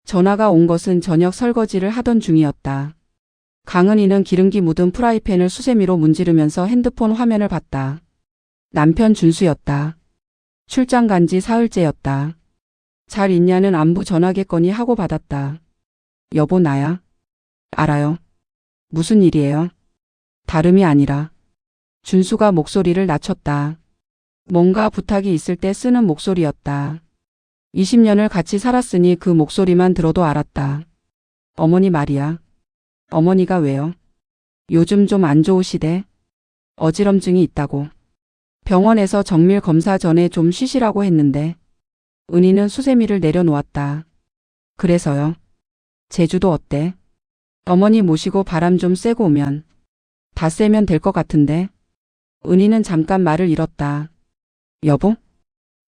전화가 온 것은 저녁 설거지를 하던 중이었다. 강은희는 기름기 묻은 프라이팬을 수세미로 문지르면서 핸드폰 화면을 봤다. 남편 준수였다. 출장 간 지 사흘째였다. 잘 있냐는 안부 전화겠거니 하고 받았다. 여보 나야. 알아요. 무슨 일이에요? 다름이 아니라. 준수가 목소리를 낮췄다. 뭔가 부탁이 있을 때 쓰는 목소리였다. 20년을 같이 살았으니 그 목소리만 들어도 알았다. 어머니 말이야. 어머니가 왜요? 요즘 좀 안 좋으시대? 어지럼증이 있다고. 병원에서 정밀 검사 전에 좀 쉬시라고 했는데. 은희는 수세미를 내려놓았다. 그래서요? 제주도 어때? 어머니 모시고 바람 좀 쐬고 오면. 다 쐬면 될 것 같은데. 은희는 잠깐 말을 잃었다. 여보?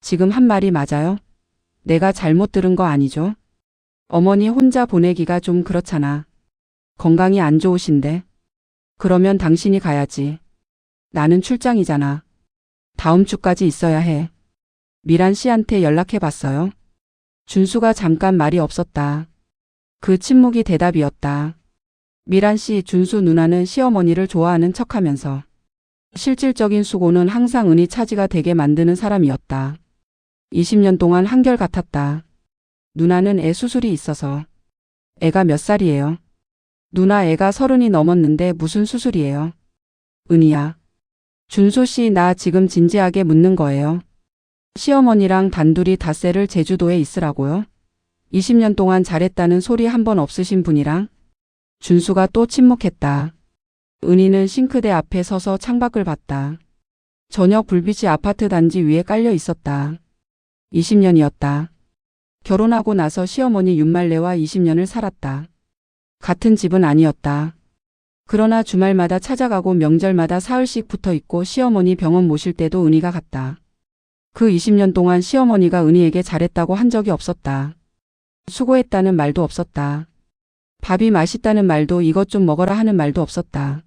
지금 한 말이 맞아요? 내가 잘못 들은 거 아니죠? 어머니 혼자 보내기가 좀 그렇잖아. 건강이 안 좋으신데. 그러면 당신이 가야지. 나는 출장이잖아. 다음 주까지 있어야 해. 미란 씨한테 연락해 봤어요? 준수가 잠깐 말이 없었다. 그 침묵이 대답이었다. 미란 씨, 준수 누나는 시어머니를 좋아하는 척하면서 실질적인 수고는 항상 은희 차지가 되게 만드는 사람이었다. 20년 동안 한결같았다. 누나는 애 수술이 있어서. 애가 몇 살이에요? 누나 애가 30이 넘었는데 무슨 수술이에요? 은희야. 준수 씨, 나 지금 진지하게 묻는 거예요. 시어머니랑 단둘이 닷새를 제주도에 있으라고요? 20년 동안 잘했다는 소리 한 번 없으신 분이랑? 준수가 또 침묵했다. 은희는 싱크대 앞에 서서 창밖을 봤다. 저녁 불빛이 아파트 단지 위에 깔려 있었다. 20년이었다. 결혼하고 나서 시어머니 윤말래와 20년을 살았다. 같은 집은 아니었다. 그러나 주말마다 찾아가고 명절마다 사흘씩 붙어 있고 시어머니 병원 모실 때도 은희가 갔다. 그 20년 동안 시어머니가 은희에게 잘했다고 한 적이 없었다. 수고했다는 말도 없었다. 밥이 맛있다는 말도 이것 좀 먹어라 하는 말도 없었다.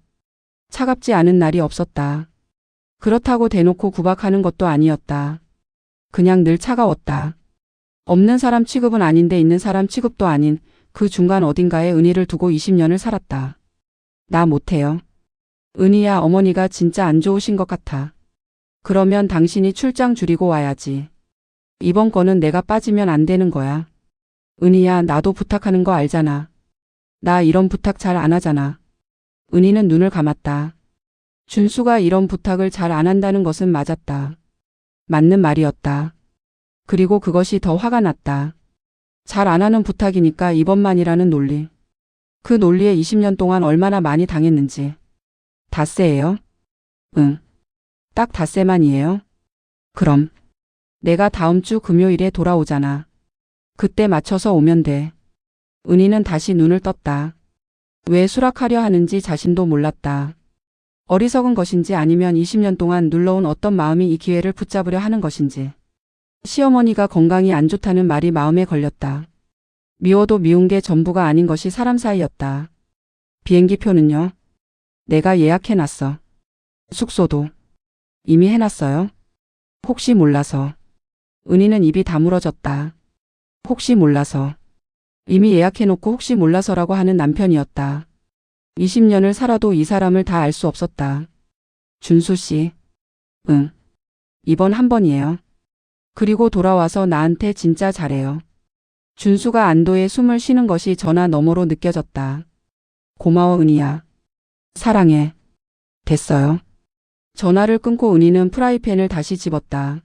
차갑지 않은 날이 없었다. 그렇다고 대놓고 구박하는 것도 아니었다. 그냥 늘 차가웠다. 없는 사람 취급은 아닌데 있는 사람 취급도 아닌 그 중간 어딘가에 은희를 두고 20년을 살았다. 나 못해요. 은희야, 어머니가 진짜 안 좋으신 것 같아. 그러면 당신이 출장 줄이고 와야지. 이번 거는 내가 빠지면 안 되는 거야. 은희야, 나도 부탁하는 거 알잖아. 나 이런 부탁 잘 안 하잖아. 은희는 눈을 감았다. 준수가 이런 부탁을 잘 안 한다는 것은 맞았다. 맞는 말이었다. 그리고 그것이 더 화가 났다. 잘 안 하는 부탁이니까 이번만이라는 논리. 그 논리에 20년 동안 얼마나 많이 당했는지. 닷새예요? 응. 딱 닷새만이에요? 그럼. 내가 다음 주 금요일에 돌아오잖아. 그때 맞춰서 오면 돼. 은희는 다시 눈을 떴다. 왜 수락하려 하는지 자신도 몰랐다. 어리석은 것인지 아니면 20년 동안 눌러온 어떤 마음이 이 기회를 붙잡으려 하는 것인지. 시어머니가 건강이 안 좋다는 말이 마음에 걸렸다. 미워도 미운 게 전부가 아닌 것이 사람 사이였다. 비행기 표는요? 내가 예약해놨어. 숙소도. 이미 해놨어요? 혹시 몰라서. 은희는 입이 다물어졌다. 혹시 몰라서. 이미 예약해놓고 혹시 몰라서라고 하는 남편이었다. 20년을 살아도 이 사람을 다 알 수 없었다. 준수 씨. 응. 이번 한 번이에요. 그리고 돌아와서 나한테 진짜 잘해요. 준수가 안도의 숨을 쉬는 것이 전화 너머로 느껴졌다. 고마워 은희야. 사랑해. 됐어요. 전화를 끊고 은희는 프라이팬을 다시 집었다.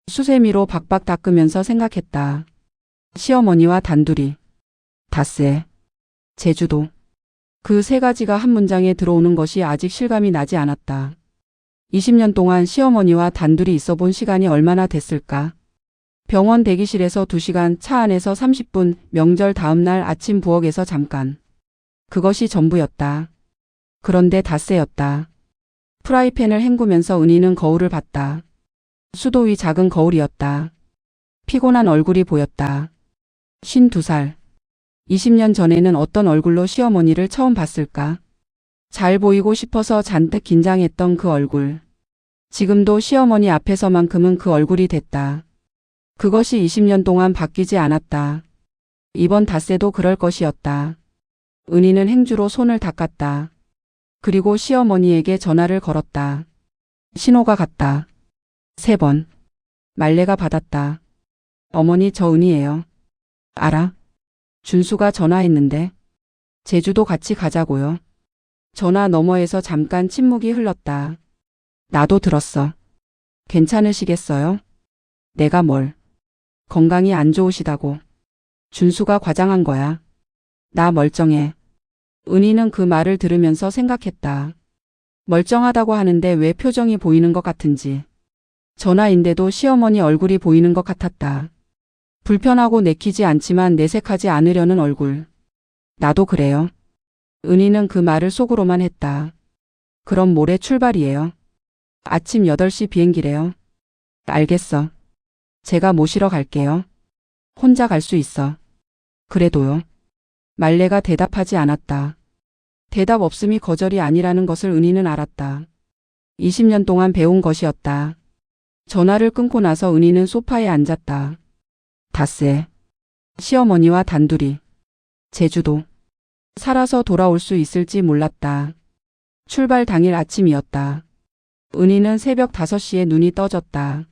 수세미로 박박 닦으면서 생각했다. 시어머니와 단둘이. 닷새. 제주도. 그 세 가지가 한 문장에 들어오는 것이 아직 실감이 나지 않았다. 20년 동안 시어머니와 단둘이 있어 본 시간이 얼마나 됐을까? 병원 대기실에서 2시간, 차 안에서 30분, 명절 다음 날 아침 부엌에서 잠깐. 그것이 전부였다. 그런데 닷새였다. 프라이팬을 헹구면서 은희는 거울을 봤다. 수도 위 작은 거울이었다. 피곤한 얼굴이 보였다. 52살. 20년 전에는 어떤 얼굴로 시어머니를 처음 봤을까? 잘 보이고 싶어서 잔뜩 긴장했던 그 얼굴. 지금도 시어머니 앞에서만큼은 그 얼굴이 됐다. 그것이 20년 동안 바뀌지 않았다. 이번 닷새도 그럴 것이었다. 은희는 행주로 손을 닦았다. 그리고 시어머니에게 전화를 걸었다. 신호가 갔다. 3번. 말레가 받았다. 어머니, 저 은희예요. 알아? 준수가 전화했는데. 제주도 같이 가자고요. 전화 너머에서 잠깐 침묵이 흘렀다. 나도 들었어. 괜찮으시겠어요? 내가 뭘? 건강이 안 좋으시다고. 준수가 과장한 거야. 나 멀쩡해. 은희는 그 말을 들으면서 생각했다. 멀쩡하다고 하는데 왜 표정이 보이는 것 같은지. 전화인데도 시어머니 얼굴이 보이는 것 같았다. 불편하고 내키지 않지만 내색하지 않으려는 얼굴. 나도 그래요. 은희는 그 말을 속으로만 했다. 그럼 모레 출발이에요. 아침 8시 비행기래요. 알겠어. 제가 모시러 갈게요. 혼자 갈 수 있어. 그래도요. 말레가 대답하지 않았다. 대답 없음이 거절이 아니라는 것을 은희는 알았다. 20년 동안 배운 것이었다. 전화를 끊고 나서 은희는 소파에 앉았다. 닷새. 시어머니와 단둘이. 제주도. 살아서 돌아올 수 있을지 몰랐다. 출발 당일 아침이었다. 은희는 새벽 5시에 눈이 떠졌다.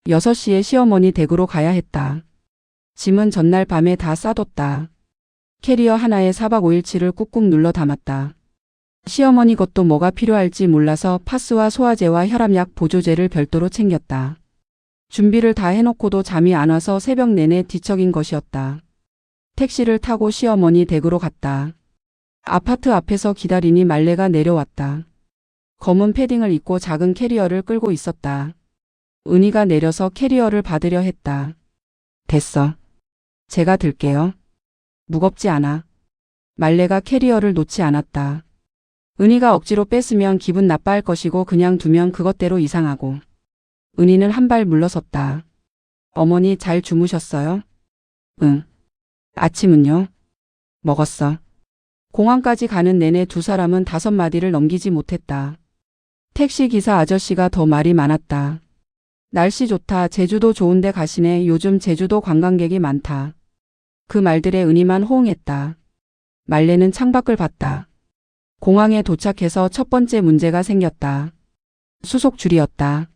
6시에 시어머니 댁으로 가야 했다. 짐은 전날 밤에 다 싸뒀다. 캐리어 하나에 4박 5일치를 꾹꾹 눌러 담았다. 시어머니 것도 뭐가 필요할지 몰라서 파스와 소화제와 혈압약 보조제를 별도로 챙겼다. 준비를 다 해놓고도 잠이 안 와서 새벽 내내 뒤척인 것이었다. 택시를 타고 시어머니 댁으로 갔다. 아파트 앞에서 기다리니 말레가 내려왔다. 검은 패딩을 입고 작은 캐리어를 끌고 있었다. 은희가 내려서 캐리어를 받으려 했다. 됐어. 제가 들게요. 무겁지 않아. 말레가 캐리어를 놓지 않았다. 은희가 억지로 뺐으면 기분 나빠할 것이고 그냥 두면 그것대로 이상하고. 은희는 한 발 물러섰다. 어머니 잘 주무셨어요? 응. 아침은요? 먹었어. 공항까지 가는 내내 두 사람은 5마디를 넘기지 못했다. 택시기사 아저씨가 더 말이 많았다. 날씨 좋다. 제주도 좋은데 가시네. 요즘 제주도 관광객이 많다. 그 말들에 은희만 호응했다. 말레는 창밖을 봤다. 공항에 도착해서 첫 번째 문제가 생겼다. 수속줄이었다.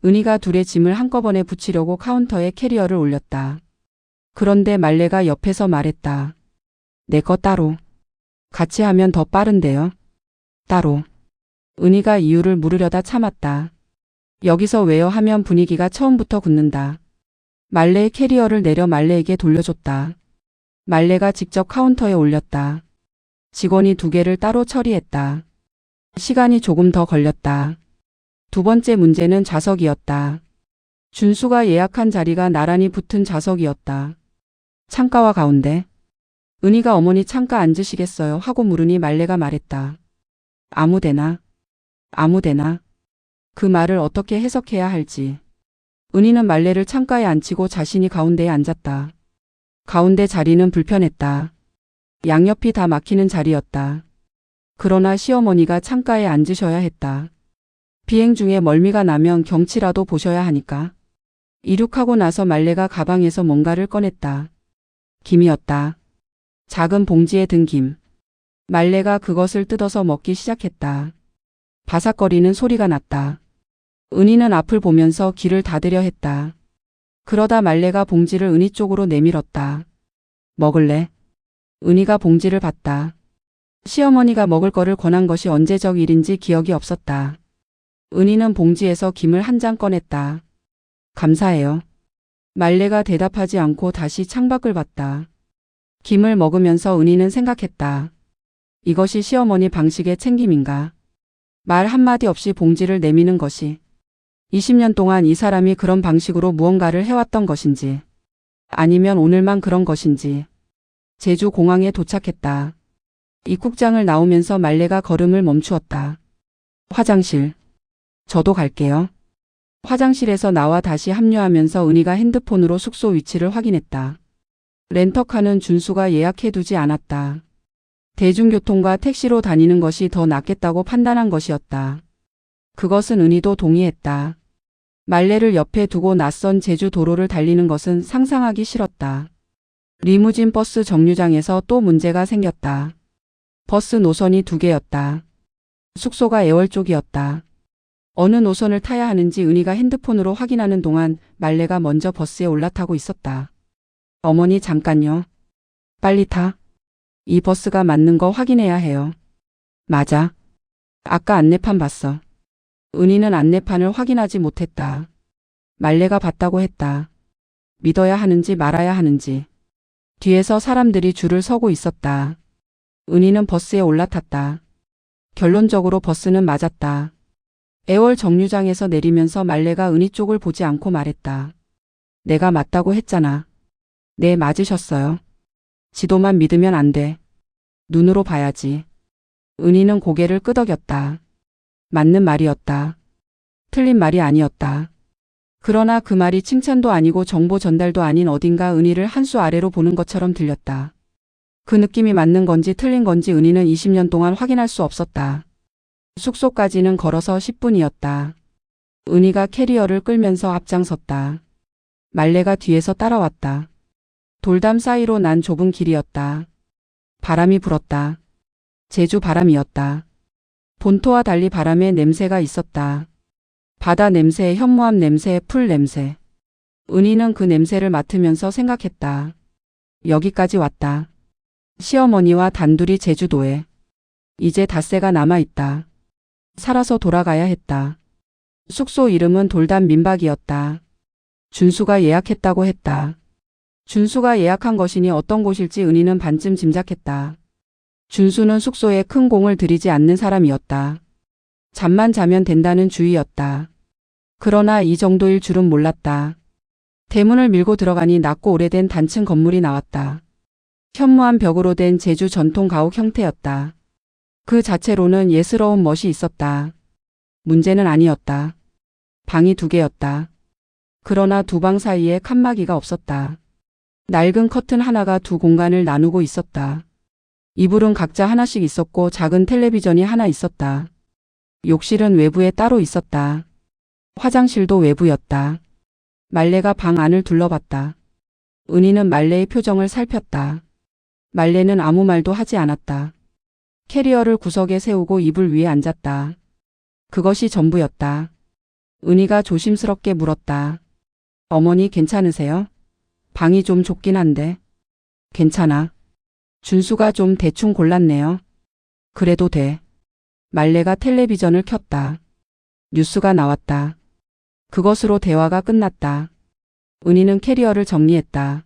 은희가 둘의 짐을 한꺼번에 붙이려고 카운터에 캐리어를 올렸다. 그런데 말레가 옆에서 말했다. 내 거 따로. 같이 하면 더 빠른데요. 따로. 은희가 이유를 물으려다 참았다. 여기서 왜요 하면 분위기가 처음부터 굳는다. 말레의 캐리어를 내려 말레에게 돌려줬다. 말레가 직접 카운터에 올렸다. 직원이 2개를 따로 처리했다. 시간이 조금 더 걸렸다. 두 번째 문제는 좌석이었다. 준수가 예약한 자리가 나란히 붙은 좌석이었다. 창가와 가운데. 은희가 어머니 창가 앉으시겠어요 하고 물으니 말레가 말했다. 아무데나. 아무데나. 그 말을 어떻게 해석해야 할지. 은희는 말레를 창가에 앉히고 자신이 가운데에 앉았다. 가운데 자리는 불편했다. 양옆이 다 막히는 자리였다. 그러나 시어머니가 창가에 앉으셔야 했다. 비행 중에 멀미가 나면 경치라도 보셔야 하니까. 이륙하고 나서 말레가 가방에서 뭔가를 꺼냈다. 김이었다. 작은 봉지에 든 김. 말레가 그것을 뜯어서 먹기 시작했다. 바삭거리는 소리가 났다. 은희는 앞을 보면서 귀를 닫으려 했다. 그러다 말레가 봉지를 은희 쪽으로 내밀었다. 먹을래? 은희가 봉지를 받다. 시어머니가 먹을 거를 권한 것이 언제적 일인지 기억이 없었다. 은희는 봉지에서 김을 한 장 꺼냈다. 감사해요. 말레가 대답하지 않고 다시 창밖을 봤다. 김을 먹으면서 은희는 생각했다. 이것이 시어머니 방식의 챙김인가? 말 한마디 없이 봉지를 내미는 것이 20년 동안 이 사람이 그런 방식으로 무언가를 해왔던 것인지 아니면 오늘만 그런 것인지. 제주 공항에 도착했다. 입국장을 나오면서 말레가 걸음을 멈추었다. 화장실. 저도 갈게요. 화장실에서 나와 다시 합류하면서 은희가 핸드폰으로 숙소 위치를 확인했다. 렌터카는 준수가 예약해두지 않았다. 대중교통과 택시로 다니는 것이 더 낫겠다고 판단한 것이었다. 그것은 은희도 동의했다. 말레를 옆에 두고 낯선 제주 도로를 달리는 것은 상상하기 싫었다. 리무진 버스 정류장에서 또 문제가 생겼다. 버스 노선이 2개였다. 숙소가 애월 쪽이었다. 어느 노선을 타야 하는지 은희가 핸드폰으로 확인하는 동안 말레가 먼저 버스에 올라타고 있었다. 어머니 잠깐요. 빨리 타. 이 버스가 맞는 거 확인해야 해요. 맞아. 아까 안내판 봤어. 은희는 안내판을 확인하지 못했다. 말레가 봤다고 했다. 믿어야 하는지 말아야 하는지. 뒤에서 사람들이 줄을 서고 있었다. 은희는 버스에 올라탔다. 결론적으로 버스는 맞았다. 애월 정류장에서 내리면서 말레가 은희 쪽을 보지 않고 말했다. 내가 맞다고 했잖아. 네, 맞으셨어요. 지도만 믿으면 안 돼. 눈으로 봐야지. 은희는 고개를 끄덕였다. 맞는 말이었다. 틀린 말이 아니었다. 그러나 그 말이 칭찬도 아니고 정보 전달도 아닌 어딘가 은희를 한 수 아래로 보는 것처럼 들렸다. 그 느낌이 맞는 건지 틀린 건지 은희는 20년 동안 확인할 수 없었다. 숙소까지는 걸어서 10분이었다. 은희가 캐리어를 끌면서 앞장섰다. 말레가 뒤에서 따라왔다. 돌담 사이로 난 좁은 길이었다. 바람이 불었다. 제주 바람이었다. 본토와 달리 바람에 냄새가 있었다. 바다 냄새, 현무암 냄새, 풀 냄새. 은희는 그 냄새를 맡으면서 생각했다. 여기까지 왔다. 시어머니와 단둘이 제주도에. 이제 닷새가 남아있다. 살아서 돌아가야 했다. 숙소 이름은 돌담 민박이었다. 준수가 예약했다고 했다. 준수가 예약한 것이니 어떤 곳일지 은희는 반쯤 짐작했다. 준수는 숙소에 큰 공을 들이지 않는 사람이었다. 잠만 자면 된다는 주의였다. 그러나 이 정도일 줄은 몰랐다. 대문을 밀고 들어가니 낮고 오래된 단층 건물이 나왔다. 현무암 벽으로 된 제주 전통 가옥 형태였다. 그 자체로는 예스러운 멋이 있었다. 문제는 아니었다. 방이 2개였다. 그러나 2방 사이에 칸막이가 없었다. 낡은 커튼 하나가 2 공간을 나누고 있었다. 이불은 각자 하나씩 있었고 작은 텔레비전이 하나 있었다. 욕실은 외부에 따로 있었다. 화장실도 외부였다. 말레가 방 안을 둘러봤다. 은희는 말레의 표정을 살폈다. 말레는 아무 말도 하지 않았다. 캐리어를 구석에 세우고 이불 위에 앉았다. 그것이 전부였다. 은희가 조심스럽게 물었다. 어머니 괜찮으세요? 방이 좀 좁긴 한데. 괜찮아. 준수가 좀 대충 골랐네요. 그래도 돼. 말레가 텔레비전을 켰다. 뉴스가 나왔다. 그것으로 대화가 끝났다. 은희는 캐리어를 정리했다.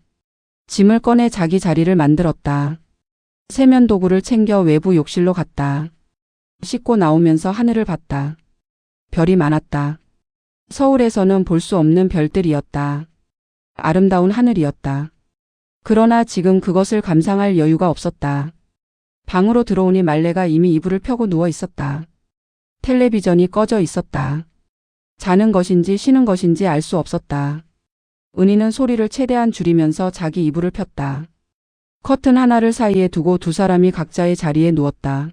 짐을 꺼내 자기 자리를 만들었다. 세면 도구를 챙겨 외부 욕실로 갔다. 씻고 나오면서 하늘을 봤다. 별이 많았다. 서울에서는 볼 수 없는 별들이었다. 아름다운 하늘이었다. 그러나 지금 그것을 감상할 여유가 없었다. 방으로 들어오니 말레가 이미 이불을 펴고 누워 있었다. 텔레비전이 꺼져 있었다. 자는 것인지 쉬는 것인지 알 수 없었다. 은희는 소리를 최대한 줄이면서 자기 이불을 폈다. 커튼 하나를 사이에 두고 2 사람이 각자의 자리에 누웠다.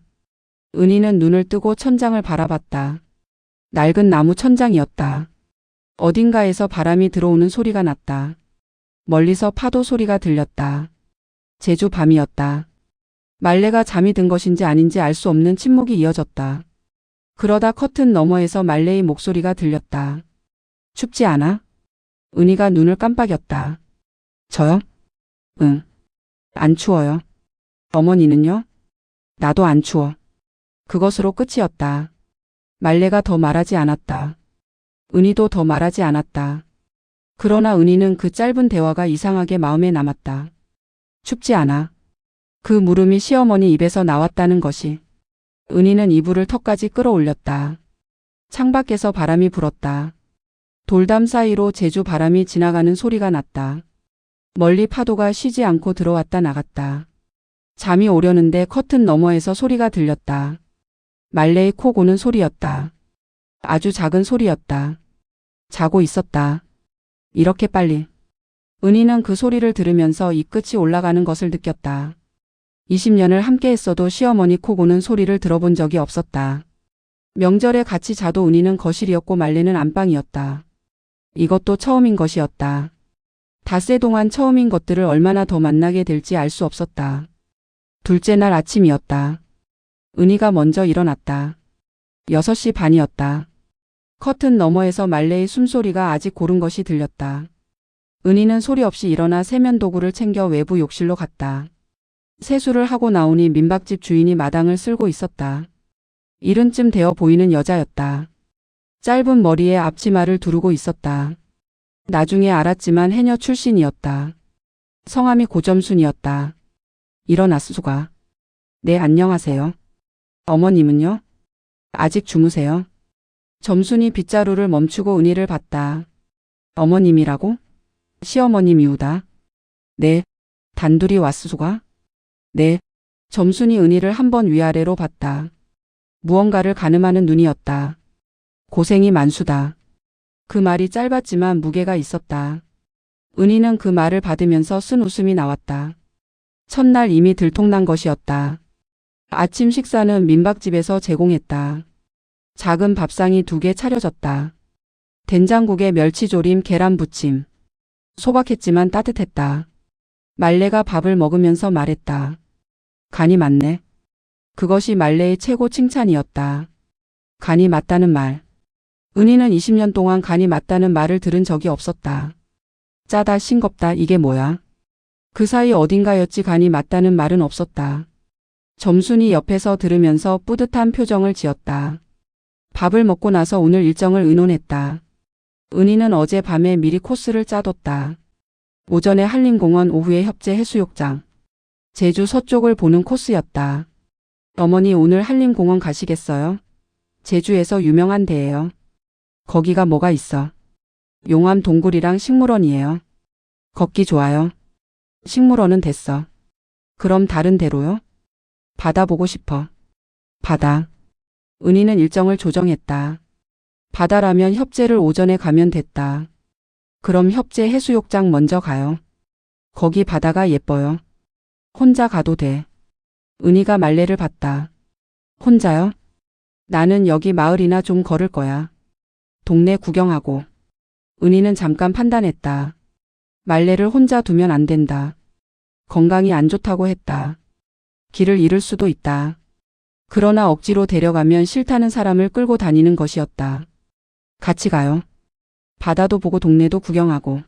은희는 눈을 뜨고 천장을 바라봤다. 낡은 나무 천장이었다. 어딘가에서 바람이 들어오는 소리가 났다. 멀리서 파도 소리가 들렸다. 제주 밤이었다. 말레가 잠이 든 것인지 아닌지 알 수 없는 침묵이 이어졌다. 그러다 커튼 너머에서 말레의 목소리가 들렸다. 춥지 않아? 은희가 눈을 깜빡였다. 저요? 응. 안 추워요. 어머니는요? 나도 안 추워. 그것으로 끝이었다. 말레가 더 말하지 않았다. 은희도 더 말하지 않았다. 그러나 은희는 그 짧은 대화가 이상하게 마음에 남았다. 춥지 않아. 그 물음이 시어머니 입에서 나왔다는 것이. 은희는 이불을 턱까지 끌어올렸다. 창밖에서 바람이 불었다. 돌담 사이로 제주 바람이 지나가는 소리가 났다. 멀리 파도가 쉬지 않고 들어왔다 나갔다. 잠이 오려는데 커튼 너머에서 소리가 들렸다. 말레의 코 고는 소리였다. 아주 작은 소리였다. 자고 있었다. 이렇게 빨리. 은희는 그 소리를 들으면서 입끝이 올라가는 것을 느꼈다. 20년을 함께 했어도 시어머니 코 고는 소리를 들어본 적이 없었다. 명절에 같이 자도 은희는 거실이었고 말레는 안방이었다. 이것도 처음인 것이었다. 닷새 동안 처음인 것들을 얼마나 더 만나게 될지 알 수 없었다. 둘째 날 아침이었다. 은희가 먼저 일어났다. 6시 반이었다. 커튼 너머에서 말레의 숨소리가 아직 고른 것이 들렸다. 은희는 소리 없이 일어나 세면도구를 챙겨 외부 욕실로 갔다. 세수를 하고 나오니 민박집 주인이 마당을 쓸고 있었다. 이른쯤 되어 보이는 여자였다. 짧은 머리에 앞치마를 두르고 있었다. 나중에 알았지만 해녀 출신이었다. 성함이 고점순이었다. 일어났수가. 네, 안녕하세요. 어머님은요? 아직 주무세요? 점순이 빗자루를 멈추고 은희를 봤다. 어머님이라고? 시어머님이우다. 네. 단둘이 왔수가? 네. 점순이 은희를 한번 위아래로 봤다. 무언가를 가늠하는 눈이었다. 고생이 많수다. 그 말이 짧았지만 무게가 있었다. 은희는 그 말을 받으면서 쓴 웃음이 나왔다. 첫날 이미 들통난 것이었다. 아침 식사는 민박집에서 제공했다. 작은 밥상이 2개 차려졌다. 된장국에 멸치조림, 계란부침. 소박했지만 따뜻했다. 말레가 밥을 먹으면서 말했다. 간이 맞네. 그것이 말레의 최고 칭찬이었다. 간이 맞다는 말. 은희는 20년 동안 간이 맞다는 말을 들은 적이 없었다. 짜다, 싱겁다, 이게 뭐야? 그 사이 어딘가였지 간이 맞다는 말은 없었다. 점순이 옆에서 들으면서 뿌듯한 표정을 지었다. 밥을 먹고 나서 오늘 일정을 의논했다. 은희는 어제 밤에 미리 코스를 짜뒀다. 오전에 한림공원, 오후에 협재 해수욕장. 제주 서쪽을 보는 코스였다. 어머니 오늘 한림공원 가시겠어요? 제주에서 유명한 데예요. 거기가 뭐가 있어? 용암 동굴이랑 식물원이에요. 걷기 좋아요. 식물원은 됐어. 그럼 다른 데로요? 바다 보고 싶어. 바다. 은희는 일정을 조정했다. 바다라면 협재를 오전에 가면 됐다. 그럼 협재 해수욕장 먼저 가요. 거기 바다가 예뻐요. 혼자 가도 돼. 은희가 말레를 봤다. 혼자요? 나는 여기 마을이나 좀 걸을 거야. 동네 구경하고. 은희는 잠깐 판단했다. 말레를 혼자 두면 안 된다. 건강이 안 좋다고 했다. 길을 잃을 수도 있다. 그러나 억지로 데려가면 싫다는 사람을 끌고 다니는 것이었다. 같이 가요. 바다도 보고 동네도 구경하고.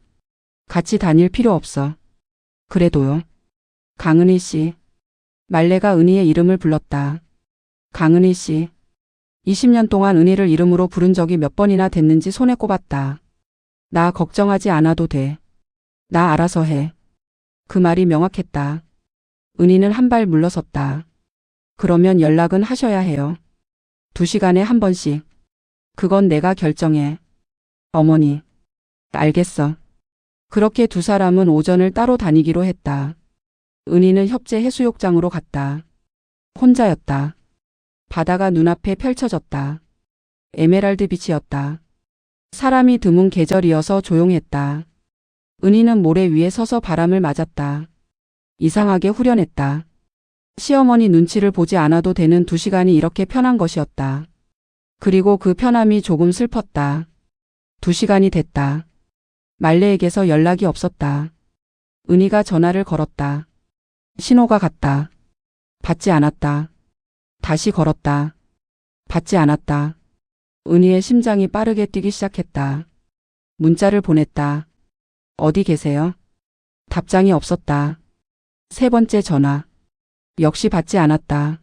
같이 다닐 필요 없어. 그래도요. 강은희 씨. 말레가 은희의 이름을 불렀다. 강은희 씨. 20년 동안 은희를 이름으로 부른 적이 몇 번이나 됐는지 손에 꼽았다. 나 걱정하지 않아도 돼. 나 알아서 해. 그 말이 명확했다. 은희는 한 발 물러섰다. 그러면 연락은 하셔야 해요. 2시간에 한 번씩. 그건 내가 결정해. 어머니. 알겠어. 그렇게 두 사람은 오전을 따로 다니기로 했다. 은희는 협재 해수욕장으로 갔다. 혼자였다. 바다가 눈앞에 펼쳐졌다. 에메랄드 빛이었다. 사람이 드문 계절이어서 조용했다. 은희는 모래 위에 서서 바람을 맞았다. 이상하게 후련했다. 시어머니 눈치를 보지 않아도 되는 2시간이 이렇게 편한 것이었다. 그리고 그 편함이 조금 슬펐다. 2시간이 됐다. 말레에게서 연락이 없었다. 은희가 전화를 걸었다. 신호가 갔다. 받지 않았다. 다시 걸었다. 받지 않았다. 은희의 심장이 빠르게 뛰기 시작했다. 문자를 보냈다. 어디 계세요? 답장이 없었다. 3번째 전화. 역시 받지 않았다.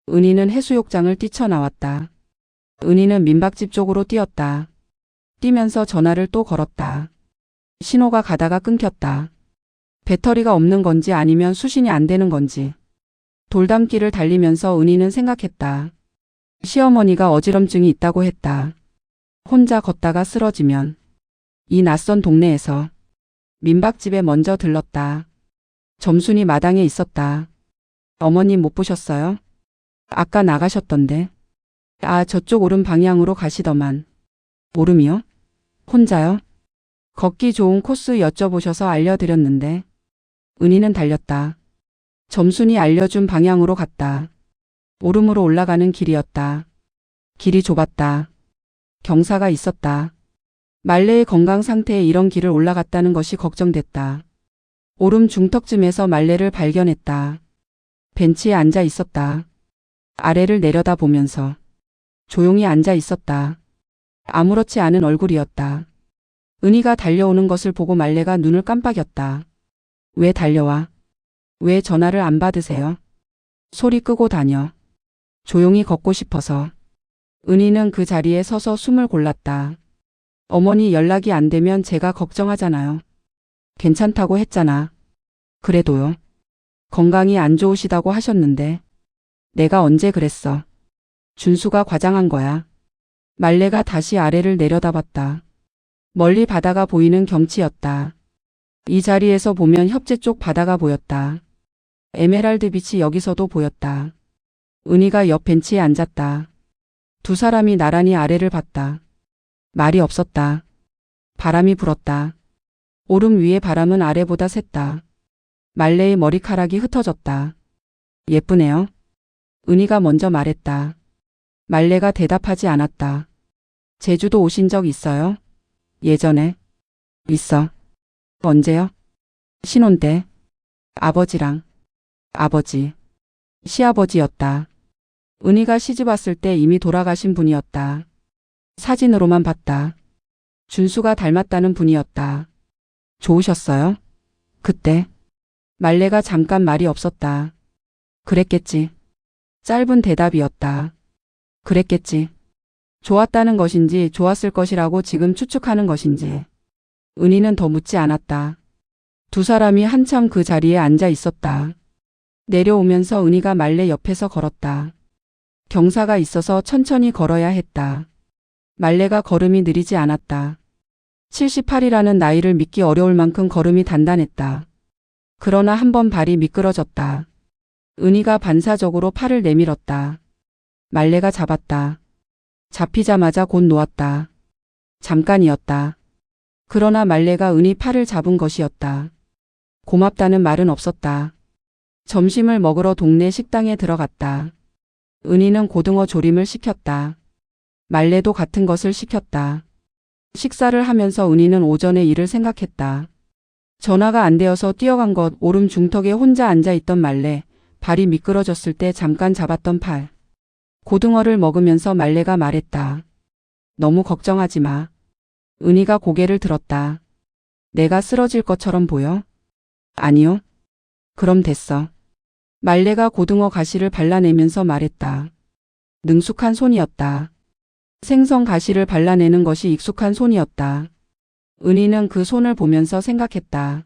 은희는 해수욕장을 뛰쳐나왔다. 은희는 민박집 쪽으로 뛰었다. 뛰면서 전화를 또 걸었다. 신호가 가다가 끊겼다. 배터리가 없는 건지 아니면 수신이 안 되는 건지. 돌담길을 달리면서 은희는 생각했다. 시어머니가 어지럼증이 있다고 했다. 혼자 걷다가 쓰러지면. 이 낯선 동네에서. 민박집에 먼저 들렀다. 점순이 마당에 있었다. 어머님 못 보셨어요? 아까 나가셨던데. 아, 저쪽 오름 방향으로 가시더만. 오름이요? 혼자요? 걷기 좋은 코스 여쭤보셔서 알려드렸는데. 은희는 달렸다. 점순이 알려준 방향으로 갔다. 오름으로 올라가는 길이었다. 길이 좁았다. 경사가 있었다. 말레의 건강 상태에 이런 길을 올라갔다는 것이 걱정됐다. 오름 중턱쯤에서 말레를 발견했다. 벤치에 앉아 있었다. 아래를 내려다보면서 조용히 앉아 있었다. 아무렇지 않은 얼굴이었다. 은희가 달려오는 것을 보고 말레가 눈을 깜빡였다. 왜 달려와? 왜 전화를 안 받으세요? 소리 끄고 다녀. 조용히 걷고 싶어서. 은희는 그 자리에 서서 숨을 골랐다. 어머니 연락이 안 되면 제가 걱정하잖아요. 괜찮다고 했잖아. 그래도요. 건강이 안 좋으시다고 하셨는데. 내가 언제 그랬어. 준수가 과장한 거야. 말레가 다시 아래를 내려다봤다. 멀리 바다가 보이는 경치였다. 이 자리에서 보면 협재 쪽 바다가 보였다. 에메랄드 빛이 여기서도 보였다. 은희가 옆 벤치에 앉았다. 두 사람이 나란히 아래를 봤다. 말이 없었다. 바람이 불었다. 오름 위의 바람은 아래보다 셌다. 말레의 머리카락이 흩어졌다. 예쁘네요. 은희가 먼저 말했다. 말레가 대답하지 않았다. 제주도 오신 적 있어요? 예전에. 있어. 언제요? 신혼 때. 아버지랑. 아버지. 시아버지였다. 은희가 시집 왔을 때 이미 돌아가신 분이었다. 사진으로만 봤다. 준수가 닮았다는 분이었다. 좋으셨어요? 그때. 말레가 잠깐 말이 없었다. 그랬겠지. 짧은 대답이었다. 그랬겠지. 좋았다는 것인지 좋았을 것이라고 지금 추측하는 것인지. 은희는 더 묻지 않았다. 두 사람이 한참 그 자리에 앉아 있었다. 내려오면서 은희가 말레 옆에서 걸었다. 경사가 있어서 천천히 걸어야 했다. 말레가 걸음이 느리지 않았다. 78이라는 나이를 믿기 어려울 만큼 걸음이 단단했다. 그러나 한 번 발이 미끄러졌다. 은희가 반사적으로 팔을 내밀었다. 말레가 잡았다. 잡히자마자 곧 놓았다. 잠깐이었다. 그러나 말레가 은희 팔을 잡은 것이었다. 고맙다는 말은 없었다. 점심을 먹으러 동네 식당에 들어갔다. 은희는 고등어 조림을 시켰다. 말레도 같은 것을 시켰다. 식사를 하면서 은희는 오전의 일을 생각했다. 전화가 안 되어서 뛰어간 것, 오름 중턱에 혼자 앉아있던 말레, 발이 미끄러졌을 때 잠깐 잡았던 팔. 고등어를 먹으면서 말레가 말했다. 너무 걱정하지 마. 은희가 고개를 들었다. 내가 쓰러질 것처럼 보여? 아니요. 그럼 됐어. 말레가 고등어 가시를 발라내면서 말했다. 능숙한 손이었다. 생선 가시를 발라내는 것이 익숙한 손이었다. 은희는 그 손을 보면서 생각했다.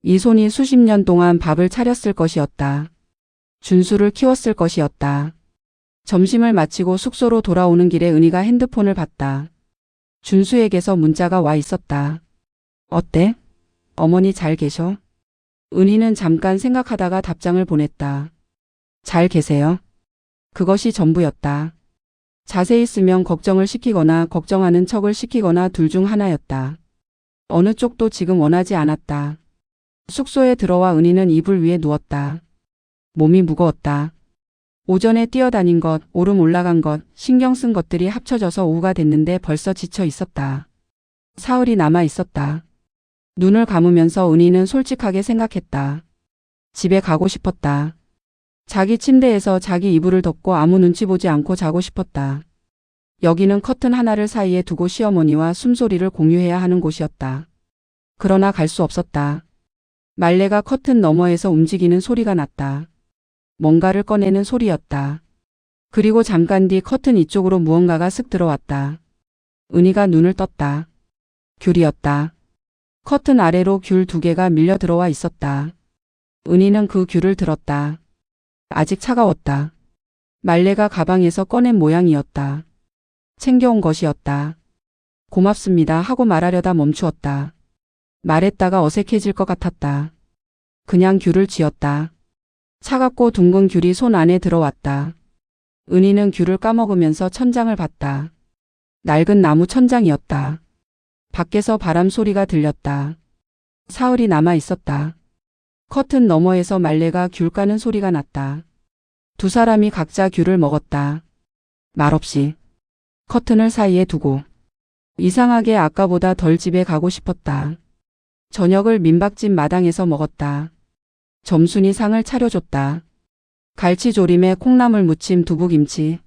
이 손이 수십 년 동안 밥을 차렸을 것이었다. 준수를 키웠을 것이었다. 점심을 마치고 숙소로 돌아오는 길에 은희가 핸드폰을 봤다. 준수에게서 문자가 와 있었다. 어때? 어머니 잘 계셔? 은희는 잠깐 생각하다가 답장을 보냈다. 잘 계세요? 그것이 전부였다. 자세히 쓰면 걱정을 시키거나 걱정하는 척을 시키거나 둘 중 하나였다. 어느 쪽도 지금 원하지 않았다. 숙소에 들어와 은희는 이불 위에 누웠다. 몸이 무거웠다. 오전에 뛰어다닌 것, 오름 올라간 것, 신경 쓴 것들이 합쳐져서 오후가 됐는데 벌써 지쳐 있었다. 사흘이 남아 있었다. 눈을 감으면서 은희는 솔직하게 생각했다. 집에 가고 싶었다. 자기 침대에서 자기 이불을 덮고 아무 눈치 보지 않고 자고 싶었다. 여기는 커튼 하나를 사이에 두고 시어머니와 숨소리를 공유해야 하는 곳이었다. 그러나 갈 수 없었다. 말레가 커튼 너머에서 움직이는 소리가 났다. 뭔가를 꺼내는 소리였다. 그리고 잠깐 뒤 커튼 이쪽으로 무언가가 쓱 들어왔다. 은희가 눈을 떴다. 귤이었다. 커튼 아래로 귤 2개가 밀려 들어와 있었다. 은희는 그 귤을 들었다. 아직 차가웠다. 말레가 가방에서 꺼낸 모양이었다. 챙겨온 것이었다. 고맙습니다 하고 말하려다 멈추었다. 말했다가 어색해질 것 같았다. 그냥 귤을 쥐었다. 차갑고 둥근 귤이 손 안에 들어왔다. 은희는 귤을 까먹으면서 천장을 봤다. 낡은 나무 천장이었다. 밖에서 바람 소리가 들렸다. 사흘이 남아 있었다. 커튼 너머에서 말레가 귤 까는 소리가 났다. 두 사람이 각자 귤을 먹었다. 말없이. 커튼을 사이에 두고. 이상하게 아까보다 덜 집에 가고 싶었다. 저녁을 민박집 마당에서 먹었다. 점순이 상을 차려줬다. 갈치조림에 콩나물 무침 두부김치.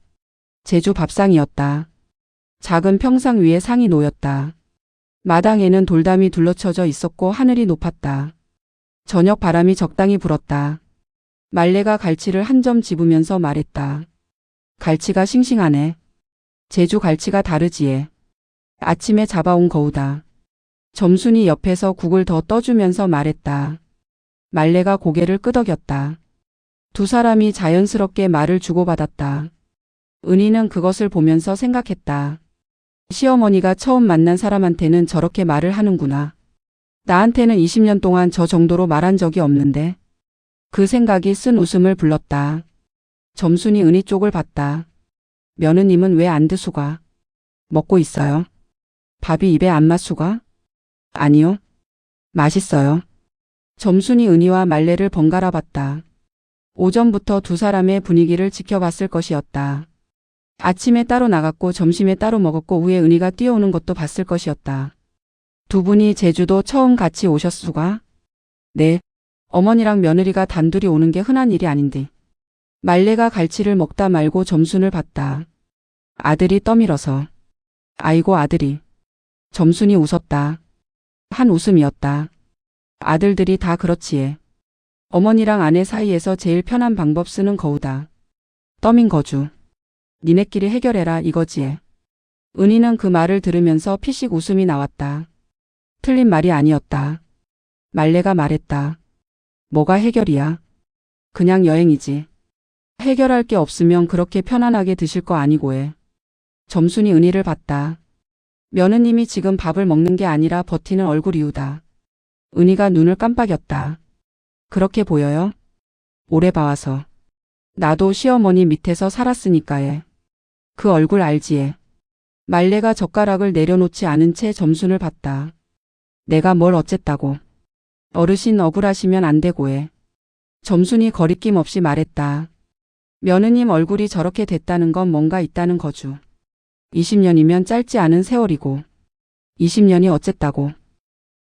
제주 밥상이었다. 작은 평상 위에 상이 놓였다. 마당에는 돌담이 둘러쳐져 있었고 하늘이 높았다. 저녁 바람이 적당히 불었다. 말레가 갈치를 한 점 집으면서 말했다. 갈치가 싱싱하네. 제주 갈치가 다르지에. 아침에 잡아온 거우다. 점순이 옆에서 국을 더 떠주면서 말했다. 말레가 고개를 끄덕였다. 두 사람이 자연스럽게 말을 주고받았다. 은희는 그것을 보면서 생각했다. 시어머니가 처음 만난 사람한테는 저렇게 말을 하는구나. 나한테는 20년 동안 저 정도로 말한 적이 없는데. 그 생각이 쓴 웃음을 불렀다. 점순이 은희 쪽을 봤다. 며느님은 왜 안 드수가? 먹고 있어요. 밥이 입에 안 맞수가? 아니요. 맛있어요. 점순이 은희와 말레를 번갈아 봤다. 오전부터 두 사람의 분위기를 지켜봤을 것이었다. 아침에 따로 나갔고 점심에 따로 먹었고 후에 은희가 뛰어오는 것도 봤을 것이었다. 두 분이 제주도 처음 같이 오셨수가? 네. 어머니랑 며느리가 단둘이 오는 게 흔한 일이 아닌데. 말레가 갈치를 먹다 말고 점순을 봤다. 아들이 떠밀어서. 아이고 아들이. 점순이 웃었다. 한 웃음이었다. 아들들이 다 그렇지에. 어머니랑 아내 사이에서 제일 편한 방법 쓰는 거우다. 떠민 거주. 니네끼리 해결해라 이거지에. 은희는 그 말을 들으면서 피식 웃음이 나왔다. 틀린 말이 아니었다. 말레가 말했다. 뭐가 해결이야? 그냥 여행이지. 해결할 게 없으면 그렇게 편안하게 드실 거 아니고 해. 점순이 은희를 봤다. 며느님이 지금 밥을 먹는 게 아니라 버티는 얼굴이우다. 은희가 눈을 깜빡였다. 그렇게 보여요? 오래 봐와서. 나도 시어머니 밑에서 살았으니까에. 그 얼굴 알지에. 말레가 젓가락을 내려놓지 않은 채 점순을 봤다. 내가 뭘 어쨌다고. 어르신 억울하시면 안 되고 해. 점순이 거리낌 없이 말했다. 며느님 얼굴이 저렇게 됐다는 건 뭔가 있다는 거주. 20년이면 짧지 않은 세월이고. 20년이 어쨌다고.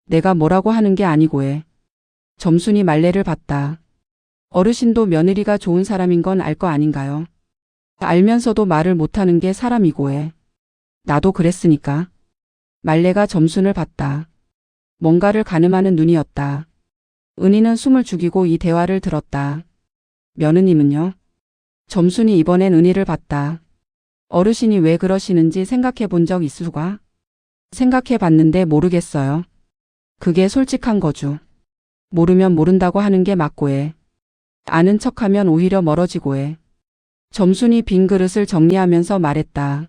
내가 뭐라고 하는 게 아니고 해. 점순이 말레를 봤다. 어르신도 며느리가 좋은 사람인 건 알 거 아닌가요? 알면서도 말을 못하는 게 사람이고 해. 나도 그랬으니까. 말레가 점순을 봤다. 뭔가를 가늠하는 눈이었다. 은희는 숨을 죽이고 이 대화를 들었다. 며느님은요? 점순이 이번엔 은희를 봤다. 어르신이 왜 그러시는지 생각해 본 적 있으가? 생각해 봤는데 모르겠어요. 그게 솔직한 거주. 모르면 모른다고 하는 게 맞고 해. 아는 척하면 오히려 멀어지고 해. 점순이 빈 그릇을 정리하면서 말했다.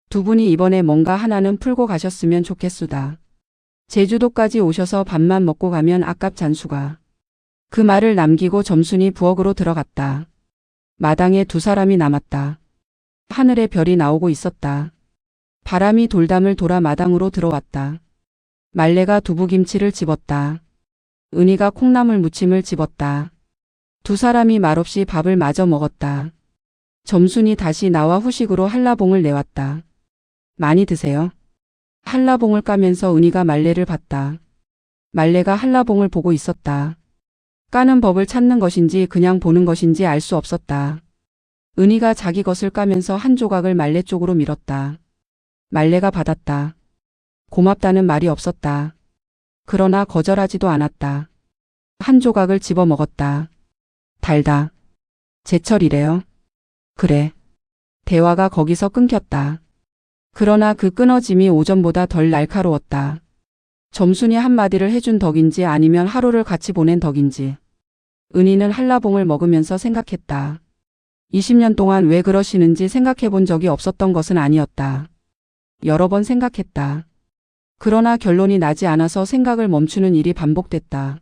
두 분이 이번에 뭔가 하나는 풀고 가셨으면 좋겠수다. 제주도까지 오셔서 밥만 먹고 가면 아깝잖수가. 그 말을 남기고 점순이 부엌으로 들어갔다. 마당에 두 사람이 남았다. 하늘에 별이 나오고 있었다. 바람이 돌담을 돌아 마당으로 들어왔다. 말레가 두부김치를 집었다. 은희가 콩나물 무침을 집었다. 두 사람이 말없이 밥을 마저 먹었다. 점순이 다시 나와 후식으로 한라봉을 내왔다. 많이 드세요. 한라봉을 까면서 은희가 말레를 봤다. 말레가 한라봉을 보고 있었다. 까는 법을 찾는 것인지 그냥 보는 것인지 알 수 없었다. 은희가 자기 것을 까면서 한 조각을 말레 쪽으로 밀었다. 말레가 받았다. 고맙다는 말이 없었다. 그러나 거절하지도 않았다. 한 조각을 집어 먹었다. 달다. 제철이래요. 그래. 대화가 거기서 끊겼다. 그러나 그 끊어짐이 오전보다 덜 날카로웠다. 점순이 한마디를 해준 덕인지 아니면 하루를 같이 보낸 덕인지. 은희는 한라봉을 먹으면서 생각했다. 20년 동안 왜 그러시는지 생각해 본 적이 없었던 것은 아니었다. 여러 번 생각했다. 그러나 결론이 나지 않아서 생각을 멈추는 일이 반복됐다.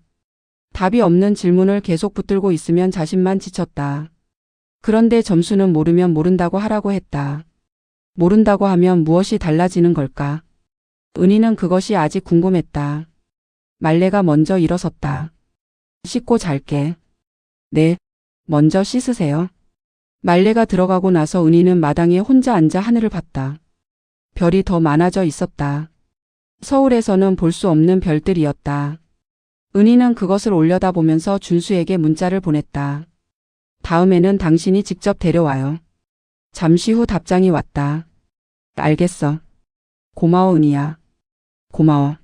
답이 없는 질문을 계속 붙들고 있으면 자신만 지쳤다. 그런데 점수는 모르면 모른다고 하라고 했다. 모른다고 하면 무엇이 달라지는 걸까? 은희는 그것이 아직 궁금했다. 말레가 먼저 일어섰다. 씻고 잘게. 네, 먼저 씻으세요. 말레가 들어가고 나서 은희는 마당에 혼자 앉아 하늘을 봤다. 별이 더 많아져 있었다. 서울에서는 볼 수 없는 별들이었다. 은희는 그것을 올려다보면서 준수에게 문자를 보냈다. 다음에는 당신이 직접 데려와요. 잠시 후 답장이 왔다. 알겠어. 고마워 은희야. 고마워.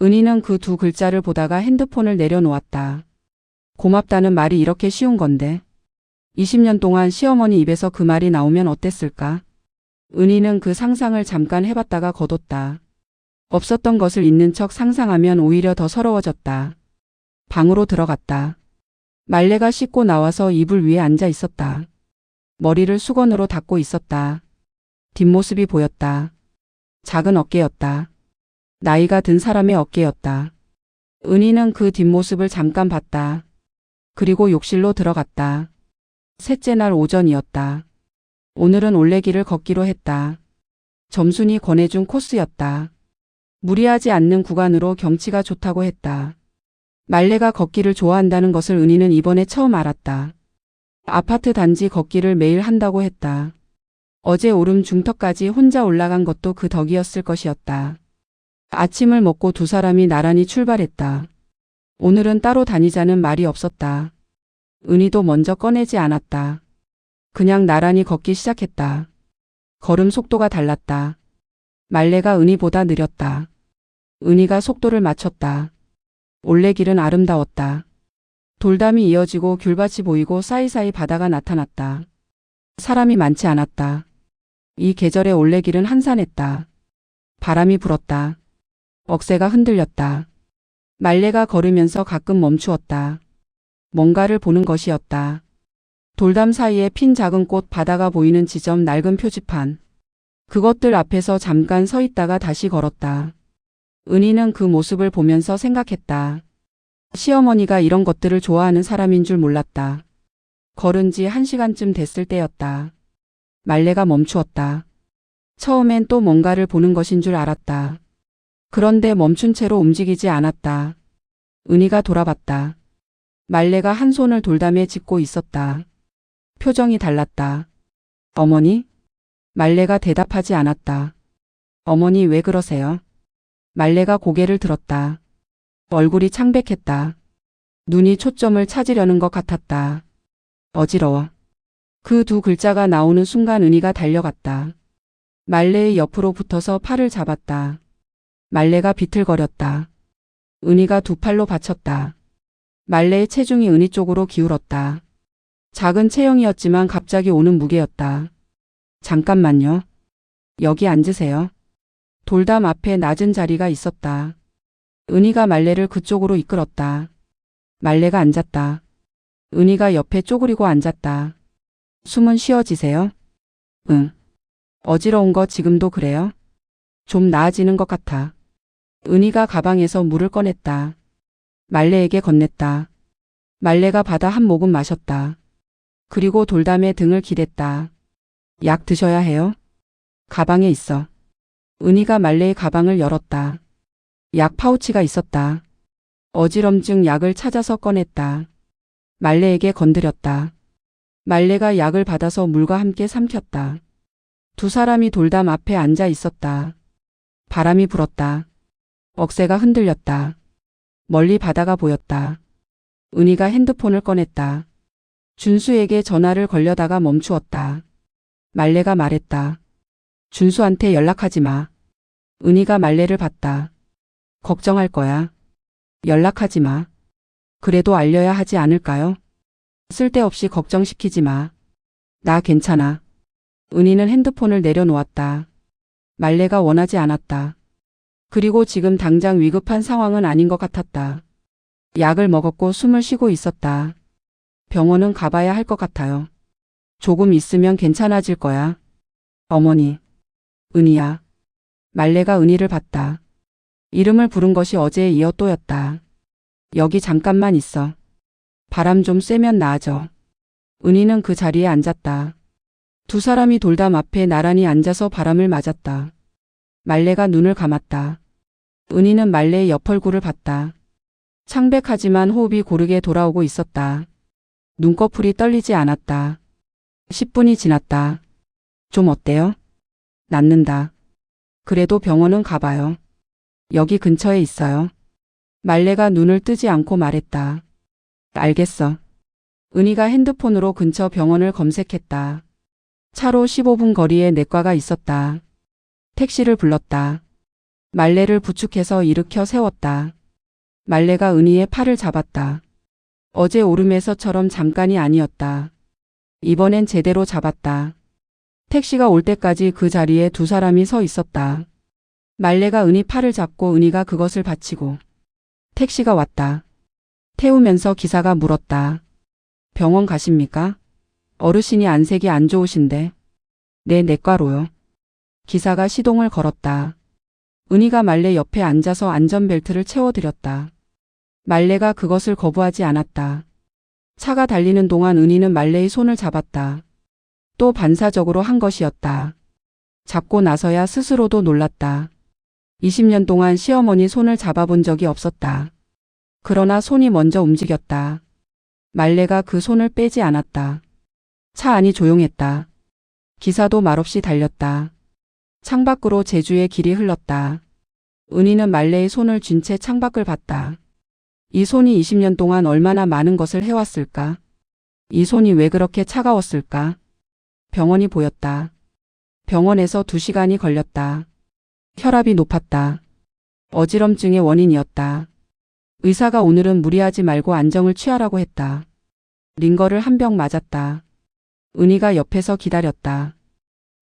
은희는 그 두 글자를 보다가 핸드폰을 내려놓았다. 고맙다는 말이 이렇게 쉬운 건데. 20년 동안 시어머니 입에서 그 말이 나오면 어땠을까? 은희는 그 상상을 잠깐 해봤다가 거뒀다. 없었던 것을 있는 척 상상하면 오히려 더 서러워졌다. 방으로 들어갔다. 말레가 씻고 나와서 이불 위에 앉아 있었다. 머리를 수건으로 닦고 있었다. 뒷모습이 보였다. 작은 어깨였다. 나이가 든 사람의 어깨였다. 은희는 그 뒷모습을 잠깐 봤다. 그리고 욕실로 들어갔다. 셋째 날 오전이었다. 오늘은 올레길을 걷기로 했다. 점순이 권해준 코스였다. 무리하지 않는 구간으로 경치가 좋다고 했다. 말레가 걷기를 좋아한다는 것을 은희는 이번에 처음 알았다. 아파트 단지 걷기를 매일 한다고 했다. 어제 오름 중턱까지 혼자 올라간 것도 그 덕이었을 것이었다. 아침을 먹고 두 사람이 나란히 출발했다. 오늘은 따로 다니자는 말이 없었다. 은희도 먼저 꺼내지 않았다. 그냥 나란히 걷기 시작했다. 걸음 속도가 달랐다. 말레가 은희보다 느렸다. 은희가 속도를 맞췄다. 올레길은 아름다웠다. 돌담이 이어지고 귤밭이 보이고 사이사이 바다가 나타났다. 사람이 많지 않았다. 이 계절의 올레길은 한산했다. 바람이 불었다. 억새가 흔들렸다. 말레가 걸으면서 가끔 멈추었다. 뭔가를 보는 것이었다. 돌담 사이에 핀 작은 꽃, 바다가 보이는 지점, 낡은 표지판. 그것들 앞에서 잠깐 서 있다가 다시 걸었다. 은희는 그 모습을 보면서 생각했다. 시어머니가 이런 것들을 좋아하는 사람인 줄 몰랐다. 걸은 지 1시간쯤 됐을 때였다. 말레가 멈추었다. 처음엔 또 뭔가를 보는 것인 줄 알았다. 그런데 멈춘 채로 움직이지 않았다. 은희가 돌아봤다. 말레가 한 손을 돌담에 짚고 있었다. 표정이 달랐다. 어머니? 말레가 대답하지 않았다. 어머니 왜 그러세요? 말레가 고개를 들었다. 얼굴이 창백했다. 눈이 초점을 찾으려는 것 같았다. 어지러워. 그 두 글자가 나오는 순간 은희가 달려갔다. 말레의 옆으로 붙어서 팔을 잡았다. 말레가 비틀거렸다. 은희가 두 팔로 받쳤다. 말레의 체중이 은희 쪽으로 기울었다. 작은 체형이었지만 갑자기 오는 무게였다. 잠깐만요. 여기 앉으세요. 돌담 앞에 낮은 자리가 있었다. 은희가 말레를 그쪽으로 이끌었다. 말레가 앉았다. 은희가 옆에 쪼그리고 앉았다. 숨은 쉬어지세요? 응. 어지러운 거 지금도 그래요? 좀 나아지는 것 같아. 은희가 가방에서 물을 꺼냈다. 말레에게 건넸다. 말레가 받아 한 모금 마셨다. 그리고 돌담에 등을 기댔다. 약 드셔야 해요? 가방에 있어. 은희가 말레의 가방을 열었다. 약 파우치가 있었다. 어지럼증 약을 찾아서 꺼냈다. 말레에게 건드렸다. 말레가 약을 받아서 물과 함께 삼켰다. 두 사람이 돌담 앞에 앉아 있었다. 바람이 불었다. 억새가 흔들렸다. 멀리 바다가 보였다. 은희가 핸드폰을 꺼냈다. 준수에게 전화를 걸려다가 멈추었다. 말레가 말했다. 준수한테 연락하지 마. 은희가 말레를 봤다. 걱정할 거야. 연락하지 마. 그래도 알려야 하지 않을까요? 쓸데없이 걱정시키지 마. 나 괜찮아. 은희는 핸드폰을 내려놓았다. 말레가 원하지 않았다. 그리고 지금 당장 위급한 상황은 아닌 것 같았다. 약을 먹었고 숨을 쉬고 있었다. 병원은 가봐야 할 것 같아요. 조금 있으면 괜찮아질 거야. 어머니. 은희야. 말레가 은희를 봤다. 이름을 부른 것이 어제에 이어 또였다. 여기 잠깐만 있어. 바람 좀 쐬면 나아져. 은희는 그 자리에 앉았다. 두 사람이 돌담 앞에 나란히 앉아서 바람을 맞았다. 말레가 눈을 감았다. 은희는 말레의 옆얼굴을 봤다. 창백하지만 호흡이 고르게 돌아오고 있었다. 눈꺼풀이 떨리지 않았다. 10분이 지났다. 좀 어때요? 낫는다. 그래도 병원은 가봐요. 여기 근처에 있어요. 말레가 눈을 뜨지 않고 말했다. 알겠어. 은희가 핸드폰으로 근처 병원을 검색했다. 차로 15분 거리에 내과가 있었다. 택시를 불렀다. 말레를 부축해서 일으켜 세웠다. 말레가 은희의 팔을 잡았다. 어제 오름에서처럼 잠깐이 아니었다. 이번엔 제대로 잡았다. 택시가 올 때까지 그 자리에 두 사람이 서 있었다. 말레가 은희 팔을 잡고 은희가 그것을 받치고. 택시가 왔다. 태우면서 기사가 물었다. 병원 가십니까? 어르신이 안색이 안 좋으신데. 네, 내과로요. 기사가 시동을 걸었다. 은희가 말레 옆에 앉아서 안전벨트를 채워드렸다. 말레가 그것을 거부하지 않았다. 차가 달리는 동안 은희는 말레의 손을 잡았다. 또 반사적으로 한 것이었다. 잡고 나서야 스스로도 놀랐다. 20년 동안 시어머니 손을 잡아본 적이 없었다. 그러나 손이 먼저 움직였다. 말레가 그 손을 빼지 않았다. 차 안이 조용했다. 기사도 말없이 달렸다. 창밖으로 제주의 길이 흘렀다. 은희는 말레의 손을 쥔 채 창밖을 봤다. 이 손이 20년 동안 얼마나 많은 것을 해왔을까? 이 손이 왜 그렇게 차가웠을까? 병원이 보였다. 병원에서 2시간이 걸렸다. 혈압이 높았다. 어지럼증의 원인이었다. 의사가 오늘은 무리하지 말고 안정을 취하라고 했다. 링거를 한 병 맞았다. 은희가 옆에서 기다렸다.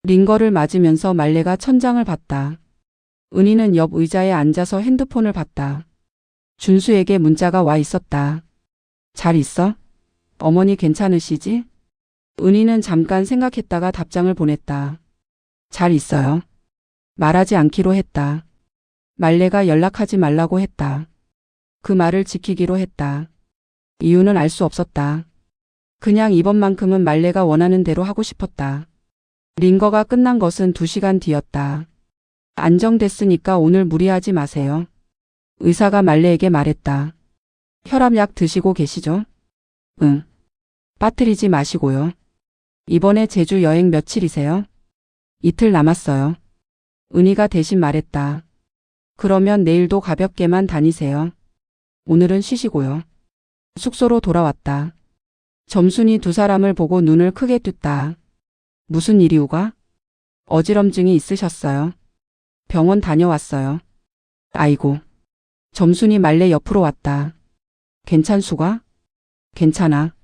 링거를 맞으면서 말레가 천장을 봤다. 은희는 옆 의자에 앉아서 핸드폰을 봤다. 준수에게 문자가 와 있었다. 잘 있어? 어머니 괜찮으시지? 은희는 잠깐 생각했다가 답장을 보냈다. 잘 있어요. 말하지 않기로 했다. 말레가 연락하지 말라고 했다. 그 말을 지키기로 했다. 이유는 알 수 없었다. 그냥 이번만큼은 말레가 원하는 대로 하고 싶었다. 링거가 끝난 것은 2시간 뒤였다. 안정됐으니까 오늘 무리하지 마세요. 의사가 말레에게 말했다. 혈압약 드시고 계시죠? 응. 빠뜨리지 마시고요. 이번에 제주 여행 며칠이세요? 이틀 남았어요. 은희가 대신 말했다. 그러면 내일도 가볍게만 다니세요. 오늘은 쉬시고요. 숙소로 돌아왔다. 점순이 두 사람을 보고 눈을 크게 떴다. 무슨 일이오가? 어지럼증이 있으셨어요. 병원 다녀왔어요. 아이고. 점순이 말레 옆으로 왔다. 괜찮수가? 괜찮아.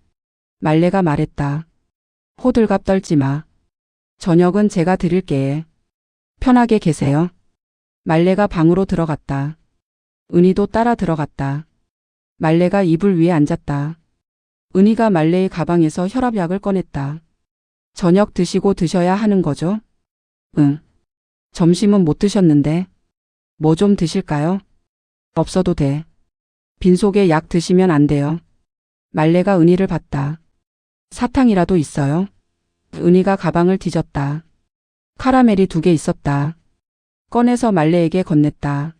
말레가 말했다. 호들갑 떨지 마. 저녁은 제가 드릴게. 편하게 계세요. 말레가 방으로 들어갔다. 은희도 따라 들어갔다. 말레가 이불 위에 앉았다. 은희가 말레의 가방에서 혈압약을 꺼냈다. 저녁 드시고 드셔야 하는 거죠? 응. 점심은 못 드셨는데. 뭐 좀 드실까요? 없어도 돼. 빈속에 약 드시면 안 돼요. 말레가 은희를 봤다. 사탕이라도 있어요? 은희가 가방을 뒤졌다. 카라멜이 2개 있었다. 꺼내서 말레에게 건넸다.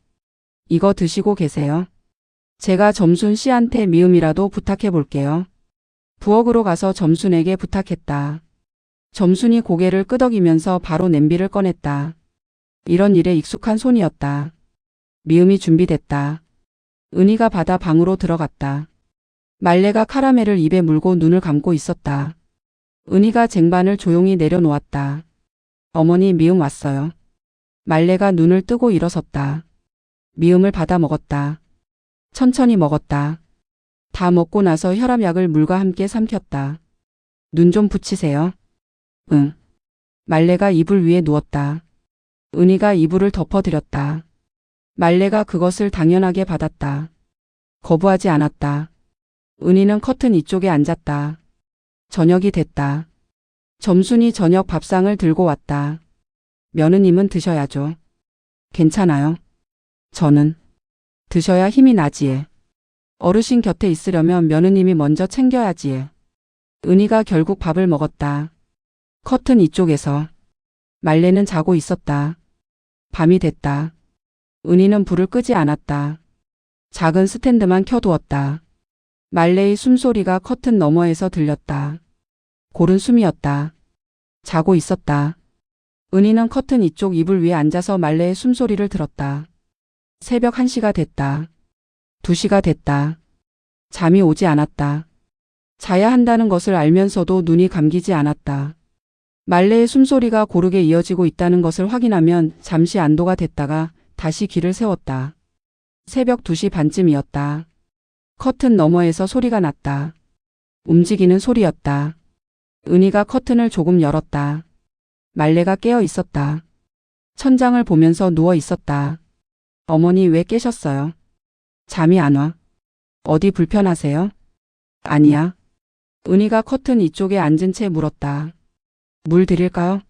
이거 드시고 계세요. 제가 점순 씨한테 미음이라도 부탁해 볼게요. 부엌으로 가서 점순에게 부탁했다. 점순이 고개를 끄덕이면서 바로 냄비를 꺼냈다. 이런 일에 익숙한 손이었다. 미음이 준비됐다. 은희가 받아 방으로 들어갔다. 말레가 카라멜을 입에 물고 눈을 감고 있었다. 은희가 쟁반을 조용히 내려놓았다. 어머니 미음 왔어요. 말레가 눈을 뜨고 일어섰다. 미음을 받아 먹었다. 천천히 먹었다. 다 먹고 나서 혈압약을 물과 함께 삼켰다. 눈 좀 붙이세요. 응. 말레가 이불 위에 누웠다. 은희가 이불을 덮어드렸다. 말레가 그것을 당연하게 받았다. 거부하지 않았다. 은희는 커튼 이쪽에 앉았다. 저녁이 됐다. 점순이 저녁 밥상을 들고 왔다. 며느님은 드셔야죠. 괜찮아요. 저는 드셔야 힘이 나지에. 어르신 곁에 있으려면 며느님이 먼저 챙겨야지에. 은희가 결국 밥을 먹었다. 커튼 이쪽에서. 말레는 자고 있었다. 밤이 됐다. 은희는 불을 끄지 않았다. 작은 스탠드만 켜두었다. 말레의 숨소리가 커튼 너머에서 들렸다. 고른 숨이었다. 자고 있었다. 은희는 커튼 이쪽 이불 위에 앉아서 말레의 숨소리를 들었다. 새벽 1시가 됐다. 2시가 됐다. 잠이 오지 않았다. 자야 한다는 것을 알면서도 눈이 감기지 않았다. 말레의 숨소리가 고르게 이어지고 있다는 것을 확인하면 잠시 안도가 됐다가 다시 귀를 세웠다. 새벽 2시 반쯤이었다. 커튼 너머에서 소리가 났다. 움직이는 소리였다. 은희가 커튼을 조금 열었다. 말레가 깨어 있었다. 천장을 보면서 누워 있었다. 어머니 왜 깨셨어요? 잠이 안 와. 어디 불편하세요? 아니야. 은희가 커튼 이쪽에 앉은 채 물었다. 물 드릴까요?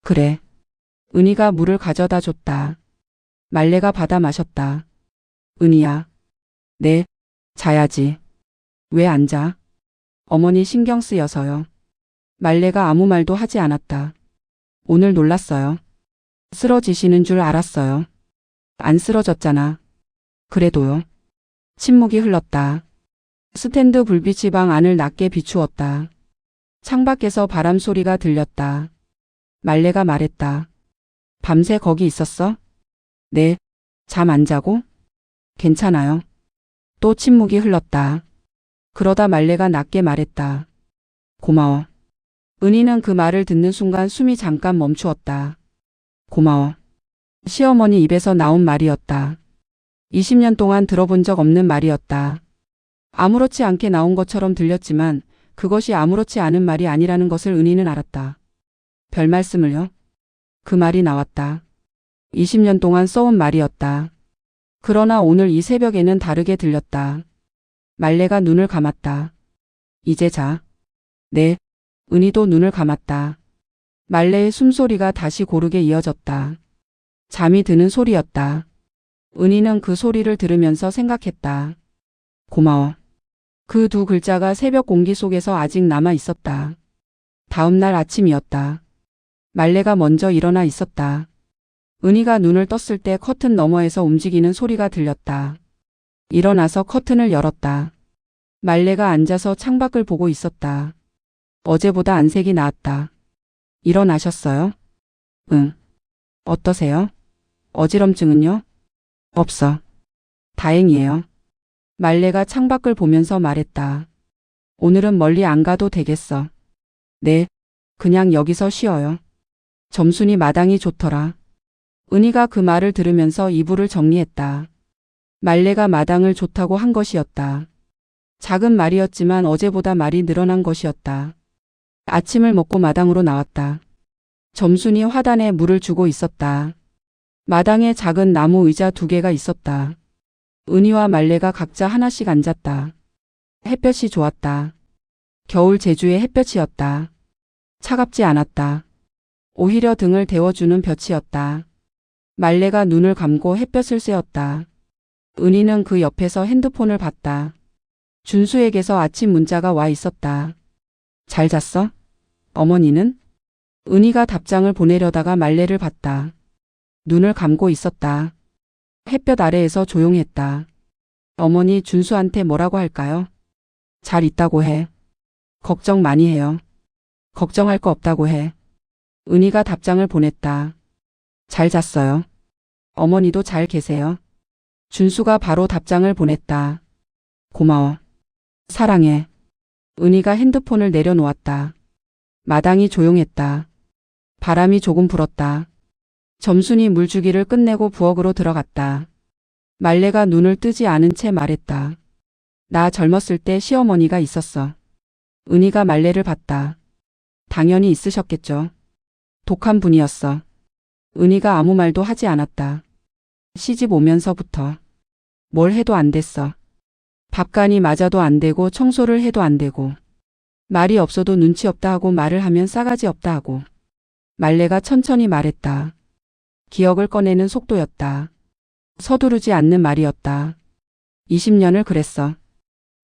그래. 은희가 물을 가져다 줬다. 말레가 받아 마셨다. 은희야. 네. 자야지. 왜 안 자? 어머니 신경 쓰여서요. 말레가 아무 말도 하지 않았다. 오늘 놀랐어요. 쓰러지시는 줄 알았어요. 안 쓰러졌잖아. 그래도요. 침묵이 흘렀다. 스탠드 불빛이 방 안을 낮게 비추었다. 창밖에서 바람 소리가 들렸다. 말레가 말했다. 밤새 거기 있었어? 네. 잠 안 자고? 괜찮아요. 또 침묵이 흘렀다. 그러다 말레가 낮게 말했다. 고마워. 은희는 그 말을 듣는 순간 숨이 잠깐 멈추었다. 고마워. 시어머니 입에서 나온 말이었다. 20년 동안 들어본 적 없는 말이었다. 아무렇지 않게 나온 것처럼 들렸지만 그것이 아무렇지 않은 말이 아니라는 것을 은희는 알았다. 별 말씀을요? 그 말이 나왔다. 20년 동안 써온 말이었다. 그러나 오늘 이 새벽에는 다르게 들렸다. 말레가 눈을 감았다. 이제 자. 네. 은희도 눈을 감았다. 말레의 숨소리가 다시 고르게 이어졌다. 잠이 드는 소리였다. 은희는 그 소리를 들으면서 생각했다. 고마워. 그 두 글자가 새벽 공기 속에서 아직 남아 있었다. 다음 날 아침이었다. 말레가 먼저 일어나 있었다. 은희가 눈을 떴을 때 커튼 너머에서 움직이는 소리가 들렸다. 일어나서 커튼을 열었다. 말레가 앉아서 창밖을 보고 있었다. 어제보다 안색이 나았다. 일어나셨어요? 응. 어떠세요? 어지럼증은요? 없어. 다행이에요. 말레가 창밖을 보면서 말했다. 오늘은 멀리 안 가도 되겠어. 네. 그냥 여기서 쉬어요. 점순이 마당이 좋더라. 은희가 그 말을 들으면서 이불을 정리했다. 말레가 마당을 좋다고 한 것이었다. 작은 말이었지만 어제보다 말이 늘어난 것이었다. 아침을 먹고 마당으로 나왔다. 점순이 화단에 물을 주고 있었다. 마당에 작은 나무 의자 2개가 있었다. 은희와 말레가 각자 하나씩 앉았다. 햇볕이 좋았다. 겨울 제주의 햇볕이었다. 차갑지 않았다. 오히려 등을 데워주는 볕이었다. 말레가 눈을 감고 햇볕을 쐬었다. 은희는 그 옆에서 핸드폰을 봤다. 준수에게서 아침 문자가 와 있었다. 잘 잤어? 어머니는? 은희가 답장을 보내려다가 말레를 봤다. 눈을 감고 있었다. 햇볕 아래에서 조용했다. 어머니 준수한테 뭐라고 할까요? 잘 있다고 해. 걱정 많이 해요. 걱정할 거 없다고 해. 은희가 답장을 보냈다. 잘 잤어요. 어머니도 잘 계세요. 준수가 바로 답장을 보냈다. 고마워. 사랑해. 은희가 핸드폰을 내려놓았다. 마당이 조용했다. 바람이 조금 불었다. 점순이 물주기를 끝내고 부엌으로 들어갔다. 말레가 눈을 뜨지 않은 채 말했다. 나 젊었을 때 시어머니가 있었어. 은희가 말레를 봤다. 당연히 있으셨겠죠. 독한 분이었어. 은희가 아무 말도 하지 않았다. 시집 오면서부터 뭘 해도 안 됐어. 밥간이 맞아도 안 되고 청소를 해도 안 되고 말이 없어도 눈치 없다 하고 말을 하면 싸가지 없다 하고. 말레가 천천히 말했다. 기억을 꺼내는 속도였다. 서두르지 않는 말이었다. 20년을 그랬어.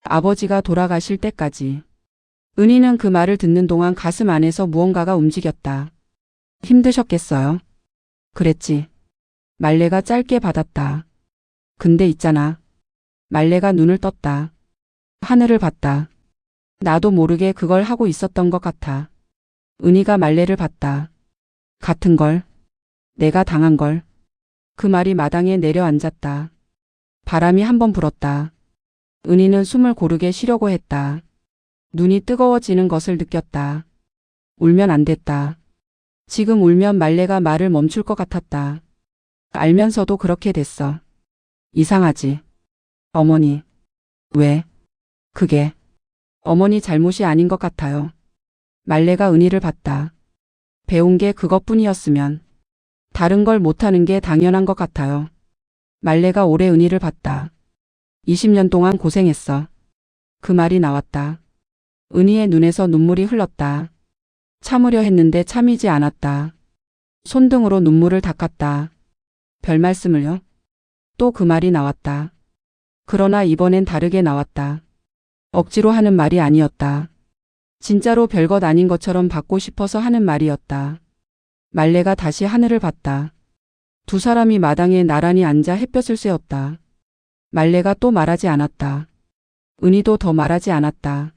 아버지가 돌아가실 때까지. 은희는 그 말을 듣는 동안 가슴 안에서 무언가가 움직였다. 힘드셨겠어요? 그랬지. 말레가 짧게 받았다. 근데 있잖아. 말레가 눈을 떴다. 하늘을 봤다. 나도 모르게 그걸 하고 있었던 것 같아. 은희가 말레를 봤다. 같은 걸. 내가 당한 걸. 그 말이 마당에 내려앉았다. 바람이 한번 불었다. 은희는 숨을 고르게 쉬려고 했다. 눈이 뜨거워지는 것을 느꼈다. 울면 안 됐다. 지금 울면 말레가 말을 멈출 것 같았다. 알면서도 그렇게 됐어. 이상하지. 어머니. 왜? 그게 어머니 잘못이 아닌 것 같아요. 말레가 은희를 봤다. 배운 게 그것뿐이었으면 다른 걸 못하는 게 당연한 것 같아요. 말레가 오래 은희를 봤다. 20년 동안 고생했어. 그 말이 나왔다. 은희의 눈에서 눈물이 흘렀다. 참으려 했는데 참이지 않았다. 손등으로 눈물을 닦았다. 별 말씀을요? 또 그 말이 나왔다. 그러나 이번엔 다르게 나왔다. 억지로 하는 말이 아니었다. 진짜로 별것 아닌 것처럼 받고 싶어서 하는 말이었다. 말레가 다시 하늘을 봤다. 두 사람이 마당에 나란히 앉아 햇볕을 쐬었다. 말레가 또 말하지 않았다. 은희도 더 말하지 않았다.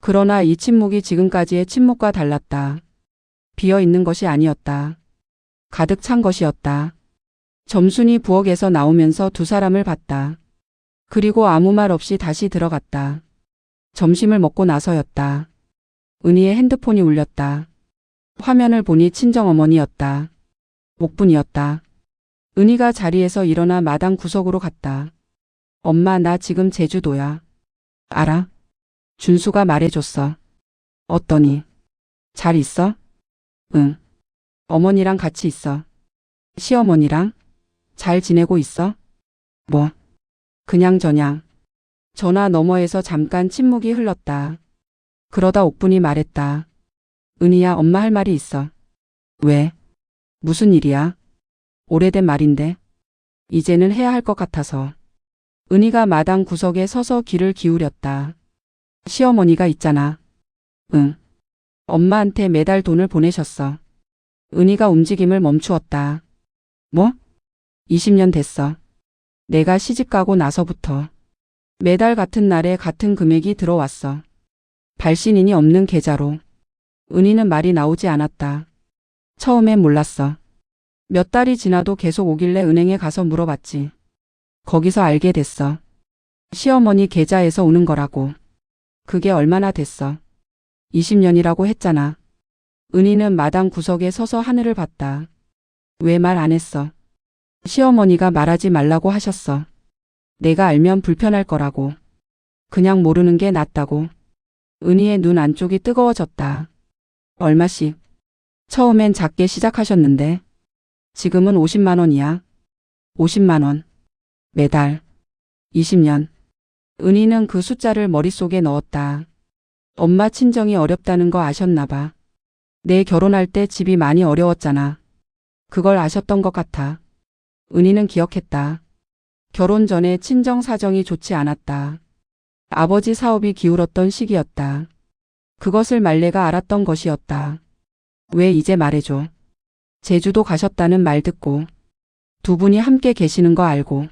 그러나 이 침묵이 지금까지의 침묵과 달랐다. 비어 있는 것이 아니었다. 가득 찬 것이었다. 점순이 부엌에서 나오면서 두 사람을 봤다. 그리고 아무 말 없이 다시 들어갔다. 점심을 먹고 나서였다. 은희의 핸드폰이 울렸다. 화면을 보니 친정어머니였다. 목분이었다. 은희가 자리에서 일어나 마당 구석으로 갔다. 엄마, 나 지금 제주도야. 알아? 준수가 말해줬어. 어떠니? 잘 있어? 응. 어머니랑 같이 있어. 시어머니랑? 잘 지내고 있어? 뭐? 그냥저냥. 전화 너머에서 잠깐 침묵이 흘렀다. 그러다 옥분이 말했다. 은희야, 엄마 할 말이 있어. 왜? 무슨 일이야? 오래된 말인데. 이제는 해야 할 것 같아서. 은희가 마당 구석에 서서 귀를 기울였다. 시어머니가 있잖아. 응. 엄마한테 매달 돈을 보내셨어. 은희가 움직임을 멈추었다. 뭐? 20년 됐어. 내가 시집가고 나서부터. 매달 같은 날에 같은 금액이 들어왔어. 발신인이 없는 계좌로. 은희는 말이 나오지 않았다. 처음엔 몰랐어. 몇 달이 지나도 계속 오길래 은행에 가서 물어봤지. 거기서 알게 됐어. 시어머니 계좌에서 오는 거라고. 그게 얼마나 됐어? 20년이라고 했잖아. 은희는 마당 구석에 서서 하늘을 봤다. 왜 말 안 했어? 시어머니가 말하지 말라고 하셨어. 내가 알면 불편할 거라고. 그냥 모르는 게 낫다고. 은희의 눈 안쪽이 뜨거워졌다. 얼마씩? 처음엔 작게 시작하셨는데 지금은 50만 원이야. 50만 원. 매달. 20년. 은희는 그 숫자를 머릿속에 넣었다. 엄마 친정이 어렵다는 거 아셨나 봐. 내 결혼할 때 집이 많이 어려웠잖아. 그걸 아셨던 것 같아. 은희는 기억했다. 결혼 전에 친정 사정이 좋지 않았다. 아버지 사업이 기울었던 시기였다. 그것을 말레가 알았던 것이었다. 왜 이제 말해줘? 제주도 가셨다는 말 듣고 두 분이 함께 계시는 거 알고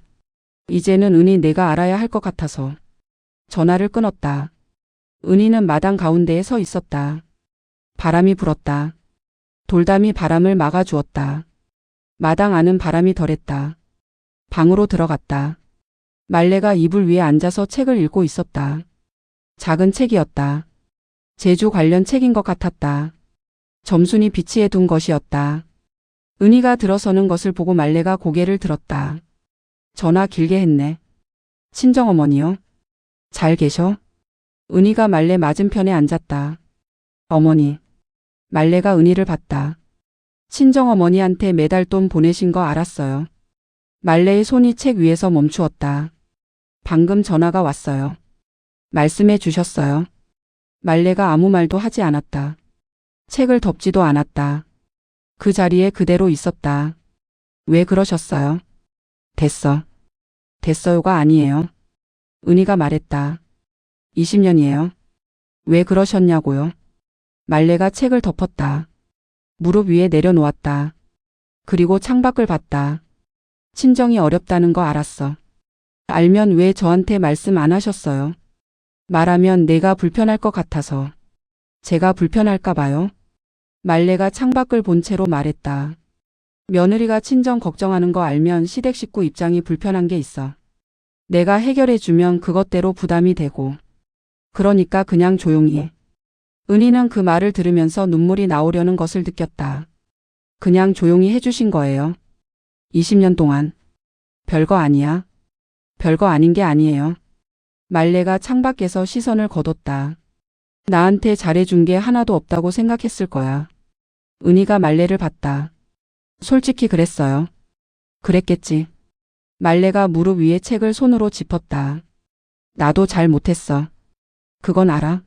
이제는 은희 내가 알아야 할 것 같아서 전화를 끊었다. 은희는 마당 가운데에 서 있었다. 바람이 불었다. 돌담이 바람을 막아주었다. 마당 안은 바람이 덜했다. 방으로 들어갔다. 말레가 이불 위에 앉아서 책을 읽고 있었다. 작은 책이었다. 제주 관련 책인 것 같았다. 점순이 비치해 둔 것이었다. 은희가 들어서는 것을 보고 말레가 고개를 들었다. 전화 길게 했네. 친정어머니요? 잘 계셔? 은희가 말레 맞은편에 앉았다. 어머니. 말레가 은희를 봤다. 친정어머니한테 매달 돈 보내신 거 알았어요. 말레의 손이 책 위에서 멈추었다. 방금 전화가 왔어요. 말씀해 주셨어요. 말레가 아무 말도 하지 않았다. 책을 덮지도 않았다. 그 자리에 그대로 있었다. 왜 그러셨어요? 됐어. 됐어요가 아니에요. 은희가 말했다. 20년이에요. 왜 그러셨냐고요? 말레가 책을 덮었다. 무릎 위에 내려놓았다. 그리고 창밖을 봤다. 친정이 어렵다는 거 알았어. 알면 왜 저한테 말씀 안 하셨어요? 말하면 내가 불편할 것 같아서. 제가 불편할까 봐요. 말레가 창밖을 본 채로 말했다. 며느리가 친정 걱정하는 거 알면 시댁 식구 입장이 불편한 게 있어. 내가 해결해 주면 그것대로 부담이 되고. 그러니까 그냥 조용히 해. 은희는 그 말을 들으면서 눈물이 나오려는 것을 느꼈다. 그냥 조용히 해주신 거예요. 20년 동안. 별거 아니야. 별거 아닌 게 아니에요. 말레가 창밖에서 시선을 거뒀다. 나한테 잘해준 게 하나도 없다고 생각했을 거야. 은희가 말레를 봤다. 솔직히 그랬어요. 그랬겠지. 말레가 무릎 위에 책을 손으로 짚었다. 나도 잘 못했어. 그건 알아.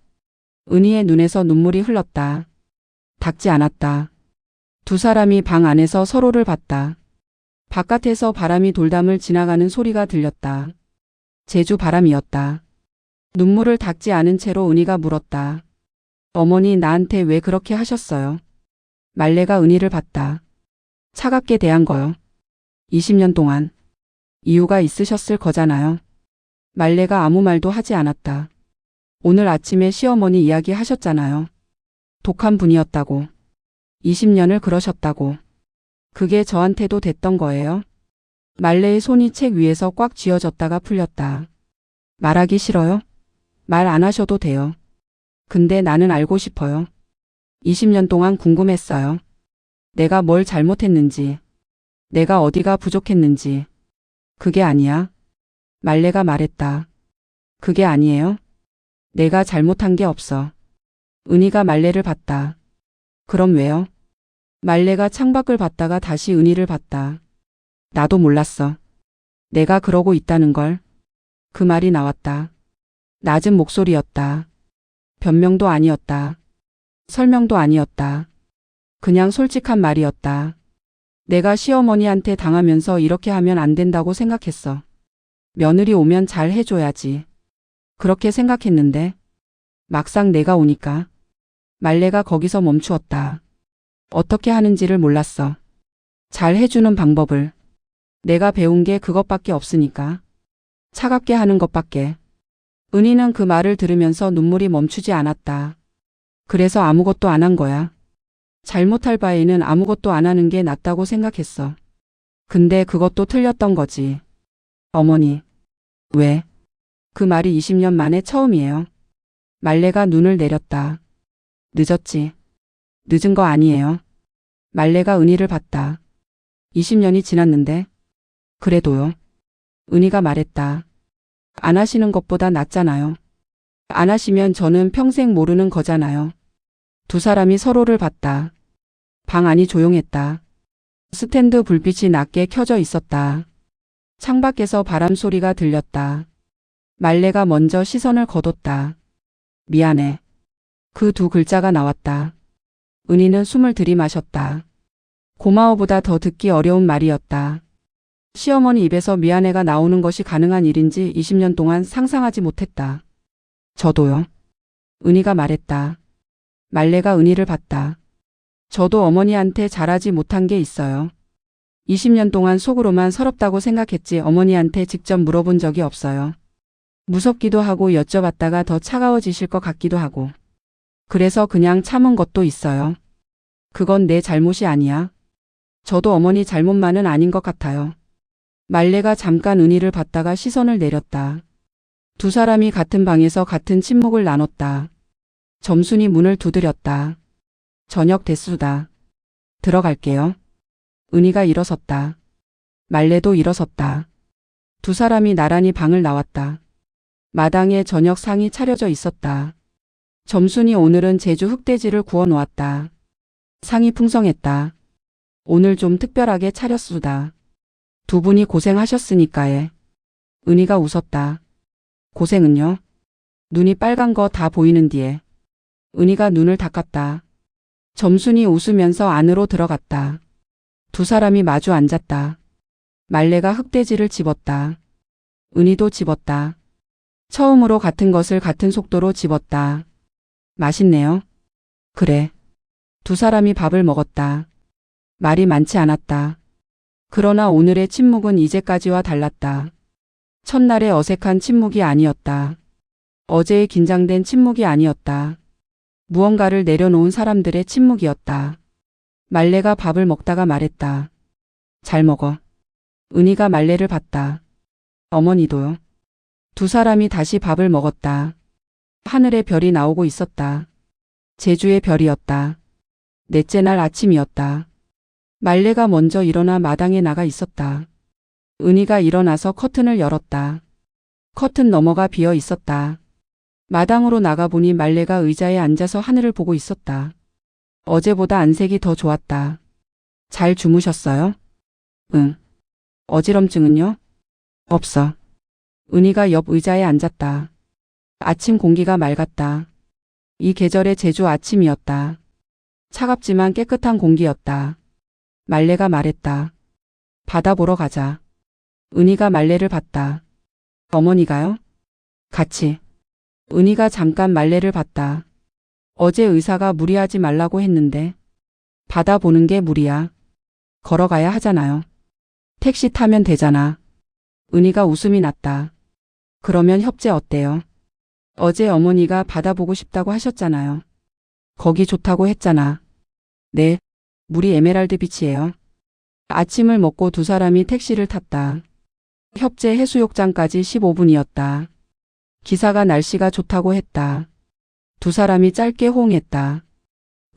은희의 눈에서 눈물이 흘렀다. 닦지 않았다. 두 사람이 방 안에서 서로를 봤다. 바깥에서 바람이 돌담을 지나가는 소리가 들렸다. 제주 바람이었다. 눈물을 닦지 않은 채로 은희가 물었다. 어머니 나한테 왜 그렇게 하셨어요? 말레가 은희를 봤다. 차갑게 대한 거요. 20년 동안. 이유가 있으셨을 거잖아요. 말레가 아무 말도 하지 않았다. 오늘 아침에 시어머니 이야기 하셨잖아요. 독한 분이었다고. 20년을 그러셨다고. 그게 저한테도 됐던 거예요? 말레의 손이 책 위에서 꽉 쥐어졌다가 풀렸다. 말하기 싫어요? 말 안 하셔도 돼요. 근데 나는 알고 싶어요. 20년 동안 궁금했어요. 내가 뭘 잘못했는지. 내가 어디가 부족했는지. 그게 아니야. 말레가 말했다. 그게 아니에요? 내가 잘못한 게 없어. 은희가 말레를 봤다. 그럼 왜요? 말레가 창밖을 봤다가 다시 은희를 봤다. 나도 몰랐어. 내가 그러고 있다는 걸. 그 말이 나왔다. 낮은 목소리였다. 변명도 아니었다. 설명도 아니었다. 그냥 솔직한 말이었다. 내가 시어머니한테 당하면서 이렇게 하면 안 된다고 생각했어. 며느리 오면 잘 해줘야지. 그렇게 생각했는데 막상 내가 오니까 말레가 거기서 멈추었다. 어떻게 하는지를 몰랐어. 잘 해주는 방법을. 내가 배운 게 그것밖에 없으니까. 차갑게 하는 것밖에. 은희는 그 말을 들으면서 눈물이 멈추지 않았다. 그래서 아무것도 안 한 거야. 잘못할 바에는 아무것도 안 하는 게 낫다고 생각했어. 근데 그것도 틀렸던 거지. 어머니. 왜? 그 말이 20년 만에 처음이에요. 말레가 눈을 내렸다. 늦었지. 늦은 거 아니에요. 말레가 은희를 봤다. 20년이 지났는데. 그래도요. 은희가 말했다. 안 하시는 것보다 낫잖아요. 안 하시면 저는 평생 모르는 거잖아요. 두 사람이 서로를 봤다. 방 안이 조용했다. 스탠드 불빛이 낮게 켜져 있었다. 창밖에서 바람 소리가 들렸다. 말레가 먼저 시선을 거뒀다. 미안해. 그 두 글자가 나왔다. 은희는 숨을 들이마셨다. 고마워보다 더 듣기 어려운 말이었다. 시어머니 입에서 미안해가 나오는 것이 가능한 일인지 20년 동안 상상하지 못했다. 저도요. 은희가 말했다. 말레가 은희를 봤다. 저도 어머니한테 잘하지 못한 게 있어요. 20년 동안 속으로만 서럽다고 생각했지 어머니한테 직접 물어본 적이 없어요. 무섭기도 하고 여쭤봤다가 더 차가워지실 것 같기도 하고. 그래서 그냥 참은 것도 있어요. 그건 내 잘못이 아니야. 저도 어머니 잘못만은 아닌 것 같아요. 말레가 잠깐 은희를 봤다가 시선을 내렸다. 두 사람이 같은 방에서 같은 침묵을 나눴다. 점순이 문을 두드렸다. 저녁 됐수다. 들어갈게요. 은희가 일어섰다. 말레도 일어섰다. 두 사람이 나란히 방을 나왔다. 마당에 저녁 상이 차려져 있었다. 점순이 오늘은 제주 흑돼지를 구워 놓았다. 상이 풍성했다. 오늘 좀 특별하게 차렸수다. 두 분이 고생하셨으니까에. 은희가 웃었다. 고생은요? 눈이 빨간 거 다 보이는 뒤에. 은희가 눈을 닦았다. 점순이 웃으면서 안으로 들어갔다. 두 사람이 마주 앉았다. 말레가 흑돼지를 집었다. 은희도 집었다. 처음으로 같은 것을 같은 속도로 집었다. 맛있네요. 그래. 두 사람이 밥을 먹었다. 말이 많지 않았다. 그러나 오늘의 침묵은 이제까지와 달랐다. 첫날의 어색한 침묵이 아니었다. 어제의 긴장된 침묵이 아니었다. 무언가를 내려놓은 사람들의 침묵이었다. 말레가 밥을 먹다가 말했다. 잘 먹어. 은희가 말레를 봤다. 어머니도요. 두 사람이 다시 밥을 먹었다. 하늘에 별이 나오고 있었다. 제주의 별이었다. 넷째 날 아침이었다. 말레가 먼저 일어나 마당에 나가 있었다. 은희가 일어나서 커튼을 열었다. 커튼 너머가 비어 있었다. 마당으로 나가보니 말레가 의자에 앉아서 하늘을 보고 있었다. 어제보다 안색이 더 좋았다. 잘 주무셨어요? 응. 어지럼증은요? 없어. 은희가 옆 의자에 앉았다. 아침 공기가 맑았다. 이 계절의 제주 아침이었다. 차갑지만 깨끗한 공기였다. 말레가 말했다. 바다 보러 가자. 은희가 말레를 봤다. 어머니가요? 같이. 은희가 잠깐 말레를 봤다. 어제 의사가 무리하지 말라고 했는데 바다 보는 게 무리야. 걸어가야 하잖아요. 택시 타면 되잖아. 은희가 웃음이 났다. 그러면 협재 어때요? 어제 어머니가 바다 보고 싶다고 하셨잖아요. 거기 좋다고 했잖아. 네, 물이 에메랄드 빛이에요. 아침을 먹고 두 사람이 택시를 탔다. 협재 해수욕장까지 15분이었다. 기사가 날씨가 좋다고 했다. 두 사람이 짧게 호응했다.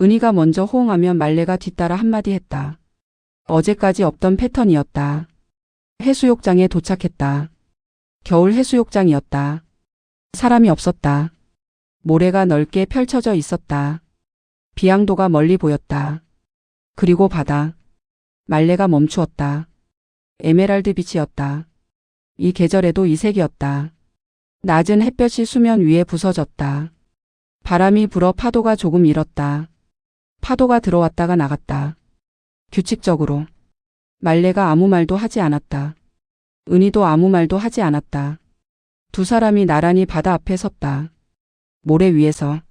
은희가 먼저 호응하면 말레가 뒤따라 한마디 했다. 어제까지 없던 패턴이었다. 해수욕장에 도착했다. 겨울 해수욕장이었다. 사람이 없었다. 모래가 넓게 펼쳐져 있었다. 비양도가 멀리 보였다. 그리고 바다. 말레가 멈추었다. 에메랄드 빛이었다. 이 계절에도 이 색이었다. 낮은 햇볕이 수면 위에 부서졌다. 바람이 불어 파도가 조금 일었다. 파도가 들어왔다가 나갔다. 규칙적으로. 말레가 아무 말도 하지 않았다. 은희도 아무 말도 하지 않았다. 두 사람이 나란히 바다 앞에 섰다. 모래 위에서.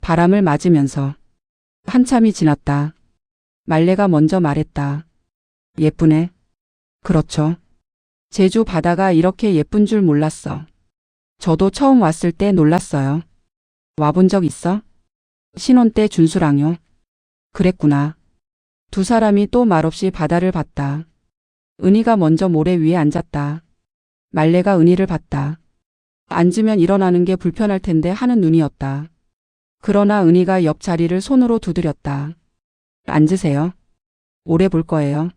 바람을 맞으면서. 한참이 지났다. 말레가 먼저 말했다. 예쁘네. 그렇죠. 제주 바다가 이렇게 예쁜 줄 몰랐어. 저도 처음 왔을 때 놀랐어요. 와본 적 있어? 신혼 때 준수랑요. 그랬구나. 두 사람이 또 말없이 바다를 봤다. 은희가 먼저 모래 위에 앉았다. 말레가 은희를 봤다. 앉으면 일어나는 게 불편할 텐데 하는 눈이었다. 그러나 은희가 옆 자리를 손으로 두드렸다. 앉으세요. 오래 볼 거예요.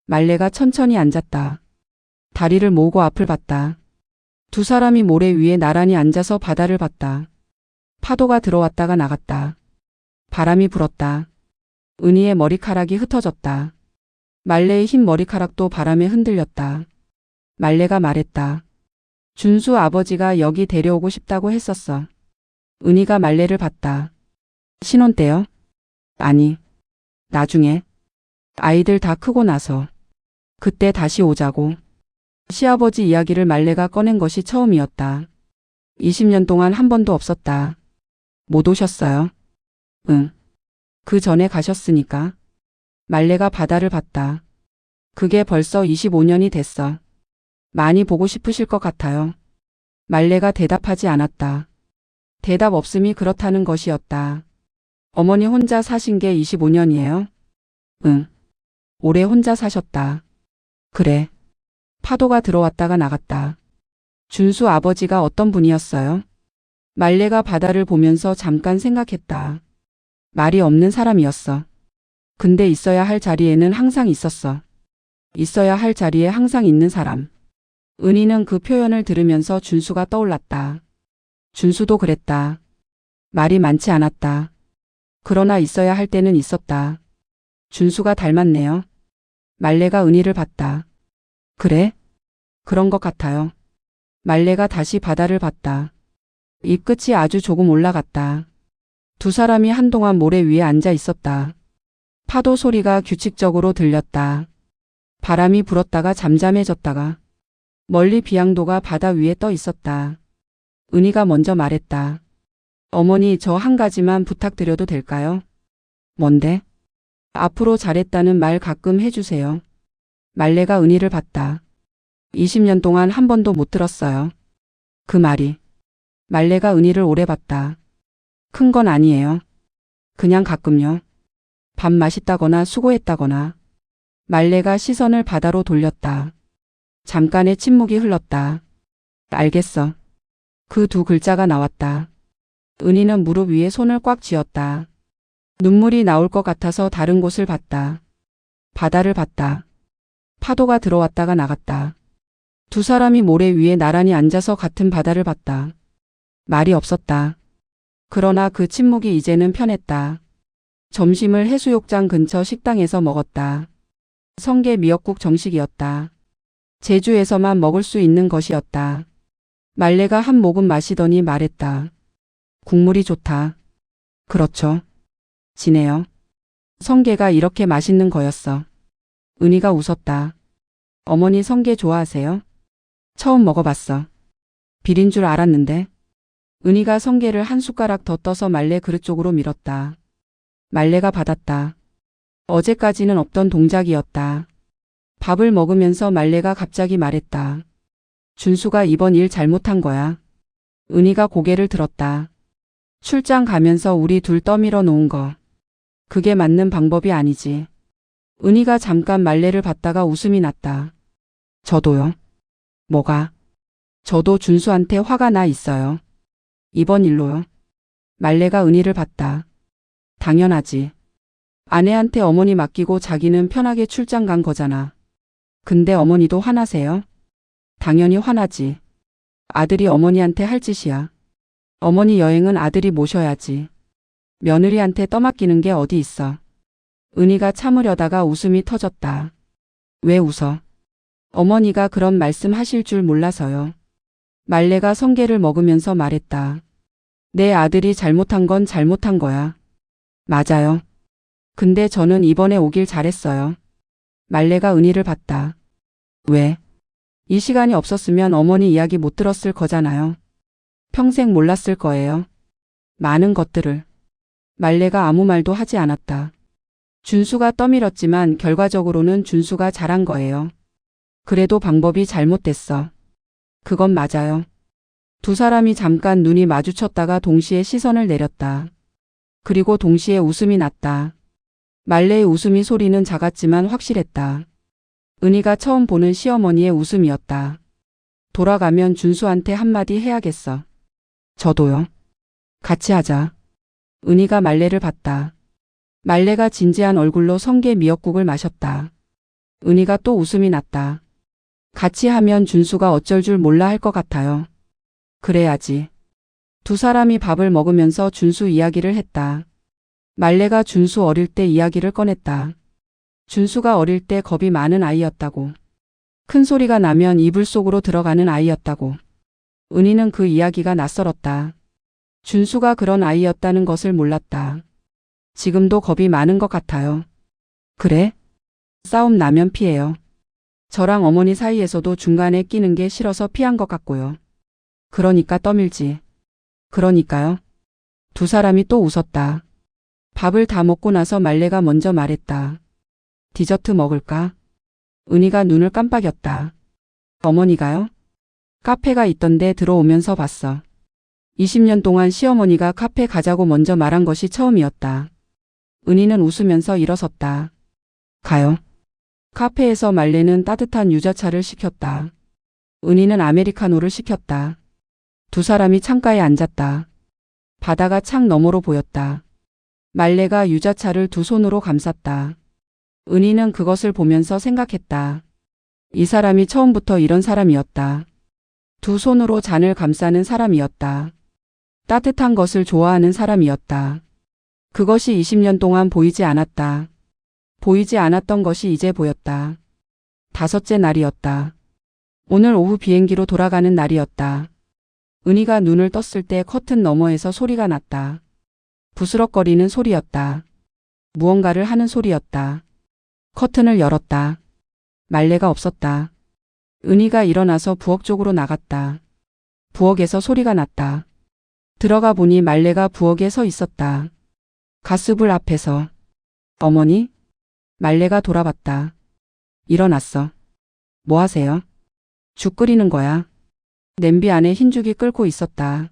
말레가 천천히 앉았다. 다리를 모으고 앞을 봤다. 두 사람이 모래 위에 나란히 앉아서 바다를 봤다. 파도가 들어왔다가 나갔다. 바람이 불었다. 은희의 머리카락이 흩어졌다. 말레의 흰 머리카락도 바람에 흔들렸다. 말레가 말했다. 준수 아버지가 여기 데려오고 싶다고 했었어. 은희가 말레를 봤다. 신혼 때요? 아니, 나중에. 아이들 다 크고 나서. 그때 다시 오자고. 시아버지 이야기를 말레가 꺼낸 것이 처음이었다. 20년 동안 한 번도 없었다. 못 오셨어요? 응. 그 전에 가셨으니까. 말레가 바다를 봤다. 그게 벌써 25년이 됐어. 많이 보고 싶으실 것 같아요. 말레가 대답하지 않았다. 대답 없음이 그렇다는 것이었다. 어머니 혼자 사신 게 25년이에요? 응. 오래 혼자 사셨다. 그래. 파도가 들어왔다가 나갔다. 준수 아버지가 어떤 분이었어요? 말레가 바다를 보면서 잠깐 생각했다. 말이 없는 사람이었어. 근데 있어야 할 자리에는 항상 있었어. 있어야 할 자리에 항상 있는 사람. 은희는 그 표현을 들으면서 준수가 떠올랐다. 준수도 그랬다. 말이 많지 않았다. 그러나 있어야 할 때는 있었다. 준수가 닮았네요. 말레가 은희를 봤다. 그래? 그런 것 같아요. 말레가 다시 바다를 봤다. 입끝이 아주 조금 올라갔다. 두 사람이 한동안 모래 위에 앉아 있었다. 파도 소리가 규칙적으로 들렸다. 바람이 불었다가 잠잠해졌다가 멀리 비양도가 바다 위에 떠 있었다. 은희가 먼저 말했다. 어머니, 저 한 가지만 부탁드려도 될까요? 뭔데? 앞으로 잘했다는 말 가끔 해주세요. 말레가 은희를 봤다. 20년 동안 한 번도 못 들었어요. 그 말이. 말레가 은희를 오래 봤다. 큰 건 아니에요. 그냥 가끔요. 밥 맛있다거나 수고했다거나. 말레가 시선을 바다로 돌렸다. 잠깐의 침묵이 흘렀다. 알겠어. 그 두 글자가 나왔다. 은희는 무릎 위에 손을 꽉 쥐었다. 눈물이 나올 것 같아서 다른 곳을 봤다. 바다를 봤다. 파도가 들어왔다가 나갔다. 두 사람이 모래 위에 나란히 앉아서 같은 바다를 봤다. 말이 없었다. 그러나 그 침묵이 이제는 편했다. 점심을 해수욕장 근처 식당에서 먹었다. 성게 미역국 정식이었다. 제주에서만 먹을 수 있는 것이었다. 말레가 한 모금 마시더니 말했다. 국물이 좋다. 그렇죠. 지네요. 성게가 이렇게 맛있는 거였어. 은희가 웃었다. 어머니 성게 좋아하세요? 처음 먹어봤어. 비린 줄 알았는데. 은희가 성게를 한 숟가락 더 떠서 말레 그릇 쪽으로 밀었다. 말레가 받았다. 어제까지는 없던 동작이었다. 밥을 먹으면서 말레가 갑자기 말했다. 준수가 이번 일 잘못한 거야. 은희가 고개를 들었다. 출장 가면서 우리 둘 떠밀어 놓은 거. 그게 맞는 방법이 아니지. 은희가 잠깐 말레를 봤다가 웃음이 났다. 저도요. 뭐가? 저도 준수한테 화가 나 있어요. 이번 일로요. 말레가 은희를 봤다. 당연하지. 아내한테 어머니 맡기고 자기는 편하게 출장 간 거잖아. 근데 어머니도 화나세요? 당연히 화나지. 아들이 어머니한테 할 짓이야. 어머니 여행은 아들이 모셔야지. 며느리한테 떠맡기는 게 어디 있어. 은희가 참으려다가 웃음이 터졌다. 왜 웃어? 어머니가 그런 말씀 하실 줄 몰라서요. 말레가 성게를 먹으면서 말했다. 내 아들이 잘못한 건 잘못한 거야. 맞아요. 근데 저는 이번에 오길 잘했어요. 말레가 은희를 봤다. 왜? 이 시간이 없었으면 어머니 이야기 못 들었을 거잖아요. 평생 몰랐을 거예요. 많은 것들을. 말레가 아무 말도 하지 않았다. 준수가 떠밀었지만 결과적으로는 준수가 잘한 거예요. 그래도 방법이 잘못됐어. 그건 맞아요. 두 사람이 잠깐 눈이 마주쳤다가 동시에 시선을 내렸다. 그리고 동시에 웃음이 났다. 말레의 웃음이 소리는 작았지만 확실했다. 은희가 처음 보는 시어머니의 웃음이었다. 돌아가면 준수한테 한마디 해야겠어. 저도요. 같이 하자. 은희가 말레를 봤다. 말레가 진지한 얼굴로 성게 미역국을 마셨다. 은희가 또 웃음이 났다. 같이 하면 준수가 어쩔 줄 몰라 할 것 같아요. 그래야지. 두 사람이 밥을 먹으면서 준수 이야기를 했다. 말레가 준수 어릴 때 이야기를 꺼냈다. 준수가 어릴 때 겁이 많은 아이였다고. 큰 소리가 나면 이불 속으로 들어가는 아이였다고. 은희는 그 이야기가 낯설었다. 준수가 그런 아이였다는 것을 몰랐다. 지금도 겁이 많은 것 같아요. 그래? 싸움 나면 피해요. 저랑 어머니 사이에서도 중간에 끼는 게 싫어서 피한 것 같고요. 그러니까 떠밀지. 그러니까요. 두 사람이 또 웃었다. 밥을 다 먹고 나서 말레가 먼저 말했다. 디저트 먹을까? 은희가 눈을 깜빡였다. 어머니가요? 카페가 있던데 들어오면서 봤어. 20년 동안 시어머니가 카페 가자고 먼저 말한 것이 처음이었다. 은희는 웃으면서 일어섰다. 가요. 카페에서 말레는 따뜻한 유자차를 시켰다. 은희는 아메리카노를 시켰다. 두 사람이 창가에 앉았다. 바다가 창 너머로 보였다. 말레가 유자차를 두 손으로 감쌌다. 은희는 그것을 보면서 생각했다. 이 사람이 처음부터 이런 사람이었다. 두 손으로 잔을 감싸는 사람이었다. 따뜻한 것을 좋아하는 사람이었다. 그것이 20년 동안 보이지 않았다. 보이지 않았던 것이 이제 보였다. 5째 날이었다. 오늘 오후 비행기로 돌아가는 날이었다. 은희가 눈을 떴을 때 커튼 너머에서 소리가 났다. 부스럭거리는 소리였다. 무언가를 하는 소리였다. 커튼을 열었다. 말레가 없었다. 은희가 일어나서 부엌 쪽으로 나갔다. 부엌에서 소리가 났다. 들어가 보니 말레가 부엌에 서 있었다. 가스불 앞에서. 어머니? 말레가 돌아봤다. 일어났어. 뭐 하세요? 죽 끓이는 거야. 냄비 안에 흰죽이 끓고 있었다.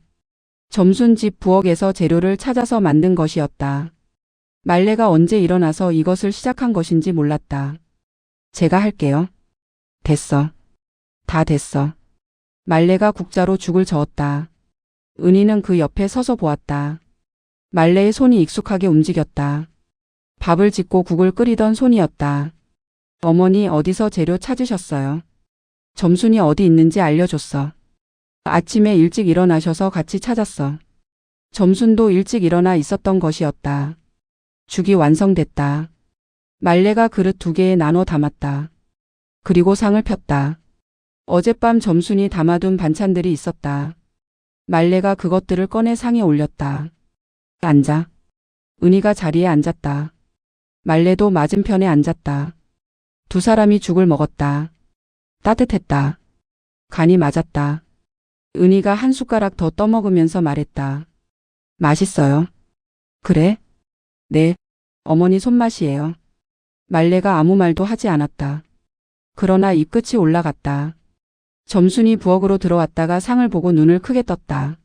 점순 집 부엌에서 재료를 찾아서 만든 것이었다. 말레가 언제 일어나서 이것을 시작한 것인지 몰랐다. 제가 할게요. 됐어. 다 됐어. 말레가 국자로 죽을 저었다. 은희는 그 옆에 서서 보았다. 말레의 손이 익숙하게 움직였다. 밥을 짓고 국을 끓이던 손이었다. 어머니 어디서 재료 찾으셨어요? 점순이 어디 있는지 알려줬어. 아침에 일찍 일어나셔서 같이 찾았어. 점순도 일찍 일어나 있었던 것이었다. 죽이 완성됐다. 말레가 그릇 2개에 나눠 담았다. 그리고 상을 폈다. 어젯밤 점순이 담아둔 반찬들이 있었다. 말레가 그것들을 꺼내 상에 올렸다. 앉아. 은희가 자리에 앉았다. 말레도 맞은편에 앉았다. 두 사람이 죽을 먹었다. 따뜻했다. 간이 맞았다. 은희가 한 숟가락 더 떠먹으면서 말했다. 맛있어요. 그래? 네. 어머니 손맛이에요. 말레가 아무 말도 하지 않았다. 그러나 입끝이 올라갔다. 점순이 부엌으로 들어왔다가 상을 보고 눈을 크게 떴다.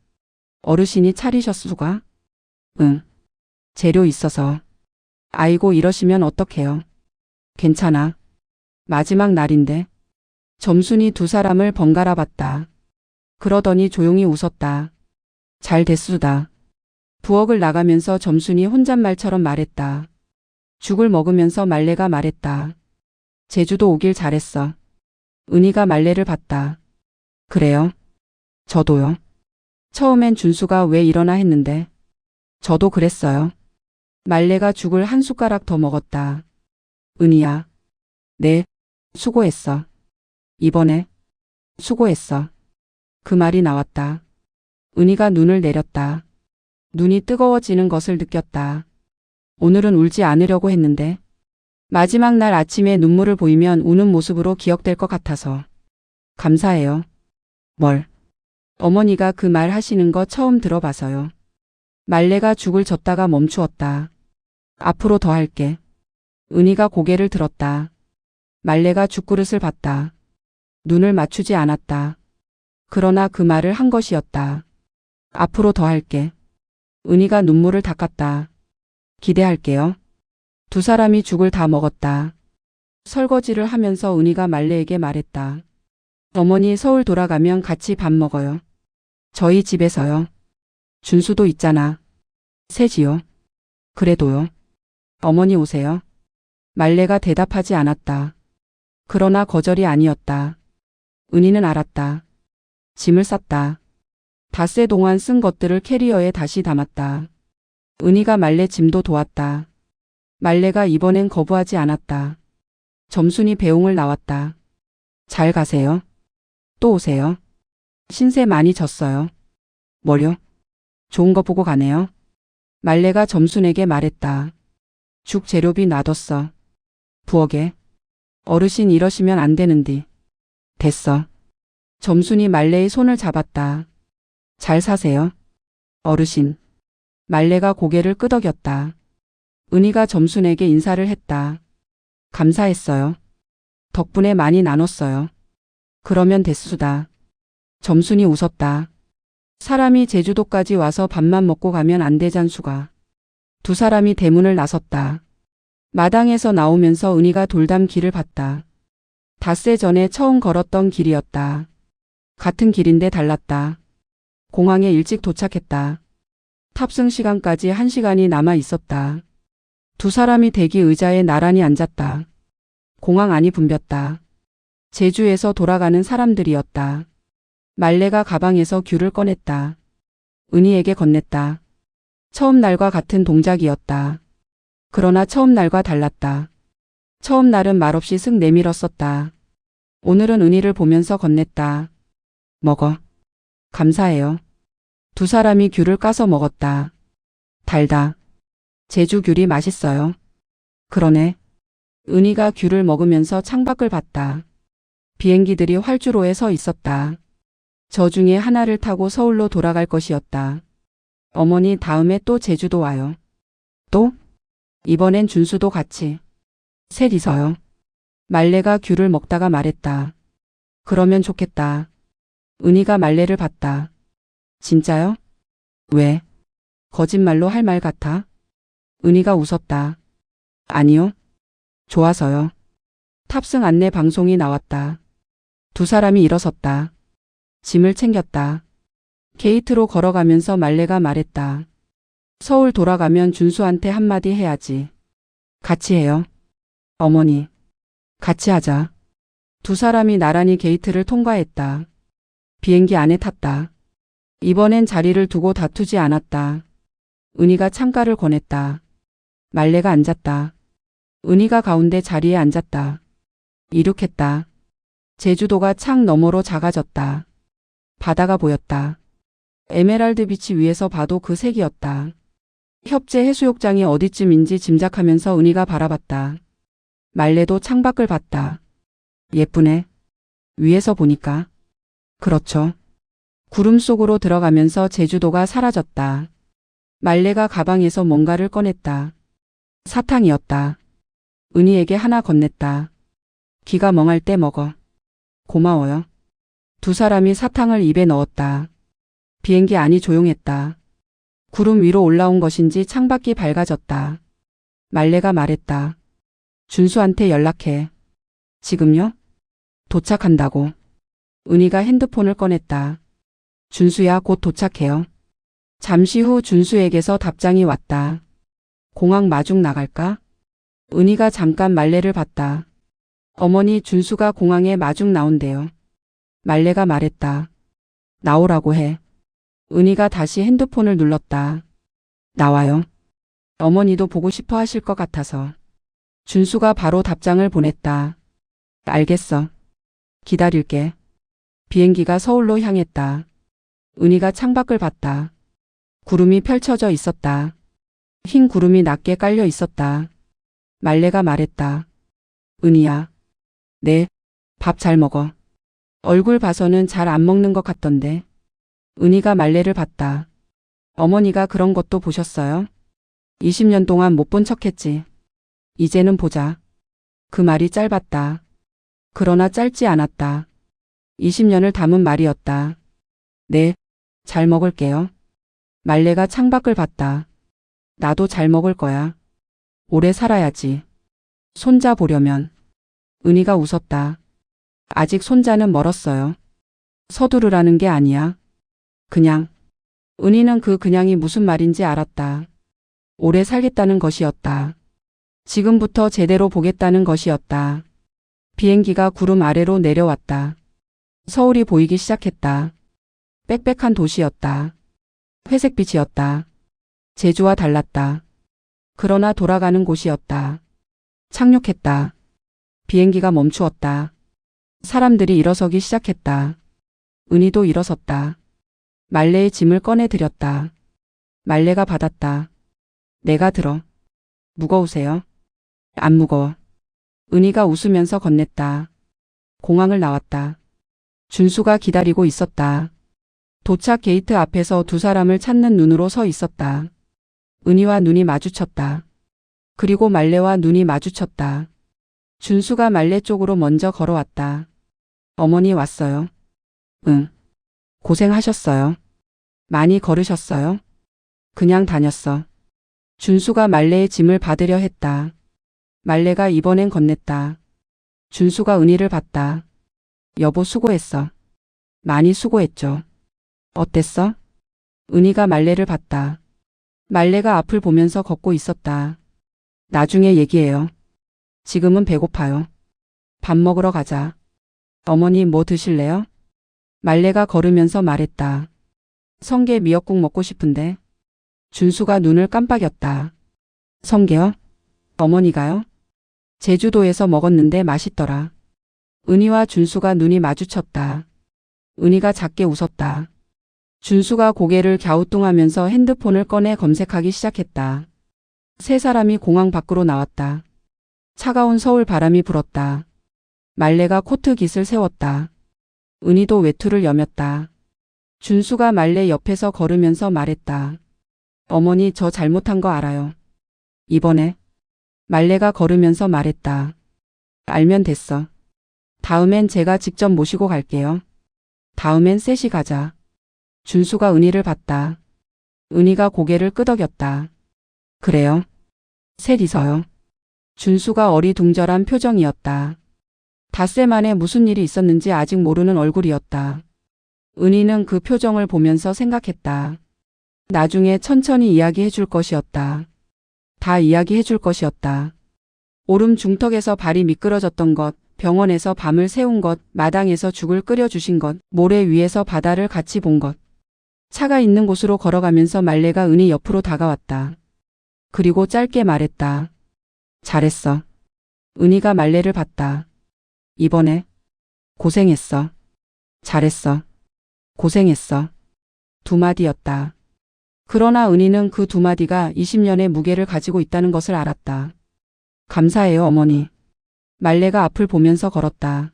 어르신이 차리셨수가? 응. 재료 있어서. 아이고 이러시면 어떡해요. 괜찮아. 마지막 날인데. 점순이 두 사람을 번갈아 봤다. 그러더니 조용히 웃었다. 잘 됐수다. 부엌을 나가면서 점순이 혼잣말처럼 말했다. 죽을 먹으면서 말레가 말했다. 제주도 오길 잘했어. 은희가 말레를 봤다. 그래요? 저도요. 처음엔 준수가 왜 이러나 했는데. 저도 그랬어요. 말레가 죽을 한 숟가락 더 먹었다. 은희야. 네. 수고했어. 이번에. 수고했어. 그 말이 나왔다. 은희가 눈을 내렸다. 눈이 뜨거워지는 것을 느꼈다. 오늘은 울지 않으려고 했는데 마지막 날 아침에 눈물을 보이면 우는 모습으로 기억될 것 같아서. 감사해요. 뭘? 어머니가 그 말 하시는 거 처음 들어봐서요. 말레가 죽을 젓다가 멈추었다. 앞으로 더 할게. 은희가 고개를 들었다. 말레가 죽그릇을 봤다. 눈을 맞추지 않았다. 그러나 그 말을 한 것이었다. 앞으로 더 할게. 은희가 눈물을 닦았다. 기대할게요. 두 사람이 죽을 다 먹었다. 설거지를 하면서 은희가 말레에게 말했다. 어머니 서울 돌아가면 같이 밥 먹어요. 저희 집에서요. 준수도 있잖아. 셋이요. 그래도요. 어머니 오세요. 말레가 대답하지 않았다. 그러나 거절이 아니었다. 은희는 알았다. 짐을 쌌다. 닷새 동안 쓴 것들을 캐리어에 다시 담았다. 은희가 말레 짐도 도왔다. 말레가 이번엔 거부하지 않았다. 점순이 배웅을 나왔다. 잘 가세요. 또 오세요. 신세 많이 졌어요. 뭐요? 좋은 거 보고 가네요. 말레가 점순에게 말했다. 죽 재료비 놔뒀어. 부엌에. 어르신 이러시면 안 되는디. 됐어. 점순이 말레의 손을 잡았다. 잘 사세요. 어르신. 말레가 고개를 끄덕였다. 은희가 점순에게 인사를 했다. 감사했어요. 덕분에 많이 나눴어요. 그러면 됐수다. 점순이 웃었다. 사람이 제주도까지 와서 밥만 먹고 가면 안 되잖수가. 두 사람이 대문을 나섰다. 마당에서 나오면서 은희가 돌담 길을 봤다. 닷새 전에 처음 걸었던 길이었다. 같은 길인데 달랐다. 공항에 일찍 도착했다. 탑승 시간까지 1시간이 남아 있었다. 두 사람이 대기 의자에 나란히 앉았다. 공항 안이 붐볐다. 제주에서 돌아가는 사람들이었다. 말레가 가방에서 귤을 꺼냈다. 은희에게 건넸다. 처음 날과 같은 동작이었다. 그러나 처음 날과 달랐다. 처음 날은 말없이 쓱 내밀었었다. 오늘은 은희를 보면서 건넸다. 먹어. 감사해요. 두 사람이 귤을 까서 먹었다. 달다. 제주 귤이 맛있어요. 그러네. 은희가 귤을 먹으면서 창밖을 봤다. 비행기들이 활주로에 서 있었다. 저 중에 하나를 타고 서울로 돌아갈 것이었다. 어머니 다음에 또 제주도 와요. 또? 이번엔 준수도 같이. 셋이서요. 말레가 귤을 먹다가 말했다. 그러면 좋겠다. 은희가 말레를 봤다. 진짜요? 왜? 거짓말로 할 말 같아? 은희가 웃었다. 아니요. 좋아서요. 탑승 안내 방송이 나왔다. 두 사람이 일어섰다. 짐을 챙겼다. 게이트로 걸어가면서 말레가 말했다. 서울 돌아가면 준수한테 한마디 해야지. 같이 해요. 어머니. 같이 하자. 두 사람이 나란히 게이트를 통과했다. 비행기 안에 탔다. 이번엔 자리를 두고 다투지 않았다. 은희가 창가를 권했다. 말레가 앉았다. 은희가 가운데 자리에 앉았다. 이륙했다. 제주도가 창 너머로 작아졌다. 바다가 보였다. 에메랄드 비치 위에서 봐도 그 색이었다. 협재 해수욕장이 어디쯤인지 짐작하면서 은희가 바라봤다. 말레도 창밖을 봤다. 예쁘네. 위에서 보니까. 그렇죠. 구름 속으로 들어가면서 제주도가 사라졌다. 말레가 가방에서 뭔가를 꺼냈다. 사탕이었다. 은희에게 하나 건넸다. 기가 멍할 때 먹어. 고마워요. 두 사람이 사탕을 입에 넣었다. 비행기 안이 조용했다. 구름 위로 올라온 것인지 창밖이 밝아졌다. 말레가 말했다. 준수한테 연락해. 지금요? 도착한다고. 은희가 핸드폰을 꺼냈다. 준수야, 곧 도착해요. 잠시 후 준수에게서 답장이 왔다. 공항 마중 나갈까? 은희가 잠깐 말레를 봤다. 어머니, 준수가 공항에 마중 나온대요. 말레가 말했다. 나오라고 해. 은희가 다시 핸드폰을 눌렀다. 나와요. 어머니도 보고 싶어 하실 것 같아서. 준수가 바로 답장을 보냈다. 알겠어. 기다릴게. 비행기가 서울로 향했다. 은희가 창밖을 봤다. 구름이 펼쳐져 있었다. 흰 구름이 낮게 깔려 있었다. 말레가 말했다. 은희야. 네. 밥 잘 먹어. 얼굴 봐서는 잘 안 먹는 것 같던데. 은희가 말레를 봤다. 어머니가 그런 것도 보셨어요? 20년 동안 못 본 척했지. 이제는 보자. 그 말이 짧았다. 그러나 짧지 않았다. 20년을 담은 말이었다. 네, 잘 먹을게요. 말레가 창밖을 봤다. 나도 잘 먹을 거야. 오래 살아야지. 손자 보려면. 은희가 웃었다. 아직 손자는 멀었어요. 서두르라는 게 아니야. 그냥. 은희는 그 그냥이 무슨 말인지 알았다. 오래 살겠다는 것이었다. 지금부터 제대로 보겠다는 것이었다. 비행기가 구름 아래로 내려왔다. 서울이 보이기 시작했다. 빽빽한 도시였다. 회색빛이었다. 제주와 달랐다. 그러나 돌아가는 곳이었다. 착륙했다. 비행기가 멈추었다. 사람들이 일어서기 시작했다. 은희도 일어섰다. 말레의 짐을 꺼내드렸다. 말레가 받았다. 내가 들어. 무거우세요? 안 무거워. 은희가 웃으면서 건넸다. 공항을 나왔다. 준수가 기다리고 있었다. 도착 게이트 앞에서 두 사람을 찾는 눈으로 서 있었다. 은희와 눈이 마주쳤다. 그리고 말레와 눈이 마주쳤다. 준수가 말레 쪽으로 먼저 걸어왔다. 어머니 왔어요. 응. 고생하셨어요. 많이 걸으셨어요? 그냥 다녔어. 준수가 말레의 짐을 받으려 했다. 말레가 이번엔 건넸다. 준수가 은희를 봤다. 여보 수고했어. 많이 수고했죠. 어땠어? 은희가 말레를 봤다. 말레가 앞을 보면서 걷고 있었다. 나중에 얘기해요. 지금은 배고파요. 밥 먹으러 가자. 어머니 뭐 드실래요? 말레가 걸으면서 말했다. 성게 미역국 먹고 싶은데. 준수가 눈을 깜빡였다. 성게요? 어머니가요? 제주도에서 먹었는데 맛있더라. 은희와 준수가 눈이 마주쳤다. 은희가 작게 웃었다. 준수가 고개를 갸우뚱하면서 핸드폰을 꺼내 검색하기 시작했다. 세 사람이 공항 밖으로 나왔다. 차가운 서울 바람이 불었다. 말레가 코트 깃을 세웠다. 은희도 외투를 여몄다. 준수가 말레 옆에서 걸으면서 말했다. 어머니 저 잘못한 거 알아요. 이번에. 말레가 걸으면서 말했다. 알면 됐어. 다음엔 제가 직접 모시고 갈게요. 다음엔 셋이 가자. 준수가 은희를 봤다. 은희가 고개를 끄덕였다. 그래요? 셋이서요. 준수가 어리둥절한 표정이었다. 닷새만에 무슨 일이 있었는지 아직 모르는 얼굴이었다. 은희는 그 표정을 보면서 생각했다. 나중에 천천히 이야기해 줄 것이었다. 다 이야기해 줄 것이었다. 오름 중턱에서 발이 미끄러졌던 것, 병원에서 밤을 새운 것, 마당에서 죽을 끓여주신 것, 모래 위에서 바다를 같이 본 것. 차가 있는 곳으로 걸어가면서 말레가 은희 옆으로 다가왔다. 그리고 짧게 말했다. 잘했어. 은희가 말레를 봤다. 이번에 고생했어. 잘했어. 고생했어. 두 마디였다. 그러나 은희는 그 두 마디가 20년의 무게를 가지고 있다는 것을 알았다. 감사해요, 어머니. 말레가 앞을 보면서 걸었다.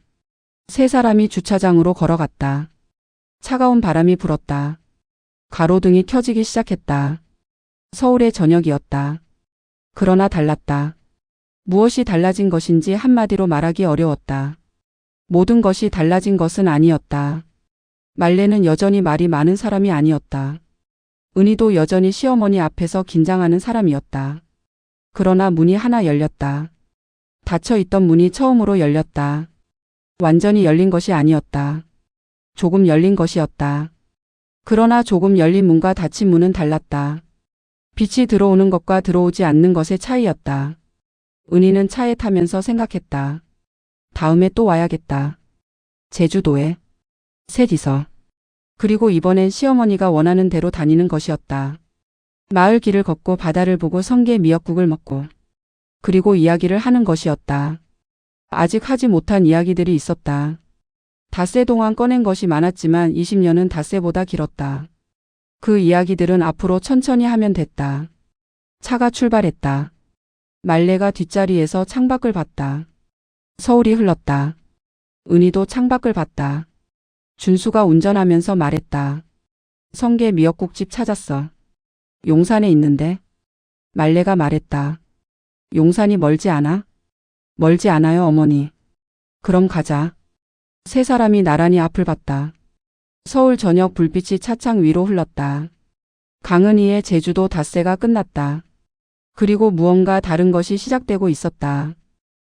세 사람이 주차장으로 걸어갔다. 차가운 바람이 불었다. 가로등이 켜지기 시작했다. 서울의 저녁이었다. 그러나 달랐다. 무엇이 달라진 것인지 한마디로 말하기 어려웠다. 모든 것이 달라진 것은 아니었다. 말레는 여전히 말이 많은 사람이 아니었다. 은희도 여전히 시어머니 앞에서 긴장하는 사람이었다. 그러나 문이 하나 열렸다. 닫혀있던 문이 처음으로 열렸다. 완전히 열린 것이 아니었다. 조금 열린 것이었다. 그러나 조금 열린 문과 닫힌 문은 달랐다. 빛이 들어오는 것과 들어오지 않는 것의 차이였다. 은희는 차에 타면서 생각했다. 다음에 또 와야겠다. 제주도에. 셋이서. 그리고 이번엔 시어머니가 원하는 대로 다니는 것이었다. 마을 길을 걷고 바다를 보고 성게 미역국을 먹고 그리고 이야기를 하는 것이었다. 아직 하지 못한 이야기들이 있었다. 닷새 동안 꺼낸 것이 많았지만 20년은 닷새보다 길었다. 그 이야기들은 앞으로 천천히 하면 됐다. 차가 출발했다. 말레가 뒷자리에서 창밖을 봤다. 서울이 흘렀다. 은희도 창밖을 봤다. 준수가 운전하면서 말했다. 성게 미역국집 찾았어. 용산에 있는데. 말레가 말했다. 용산이 멀지 않아? 멀지 않아요, 어머니. 그럼 가자. 세 사람이 나란히 앞을 봤다. 서울 저녁 불빛이 차창 위로 흘렀다. 강은희의 제주도 닷새가 끝났다. 그리고 무언가 다른 것이 시작되고 있었다.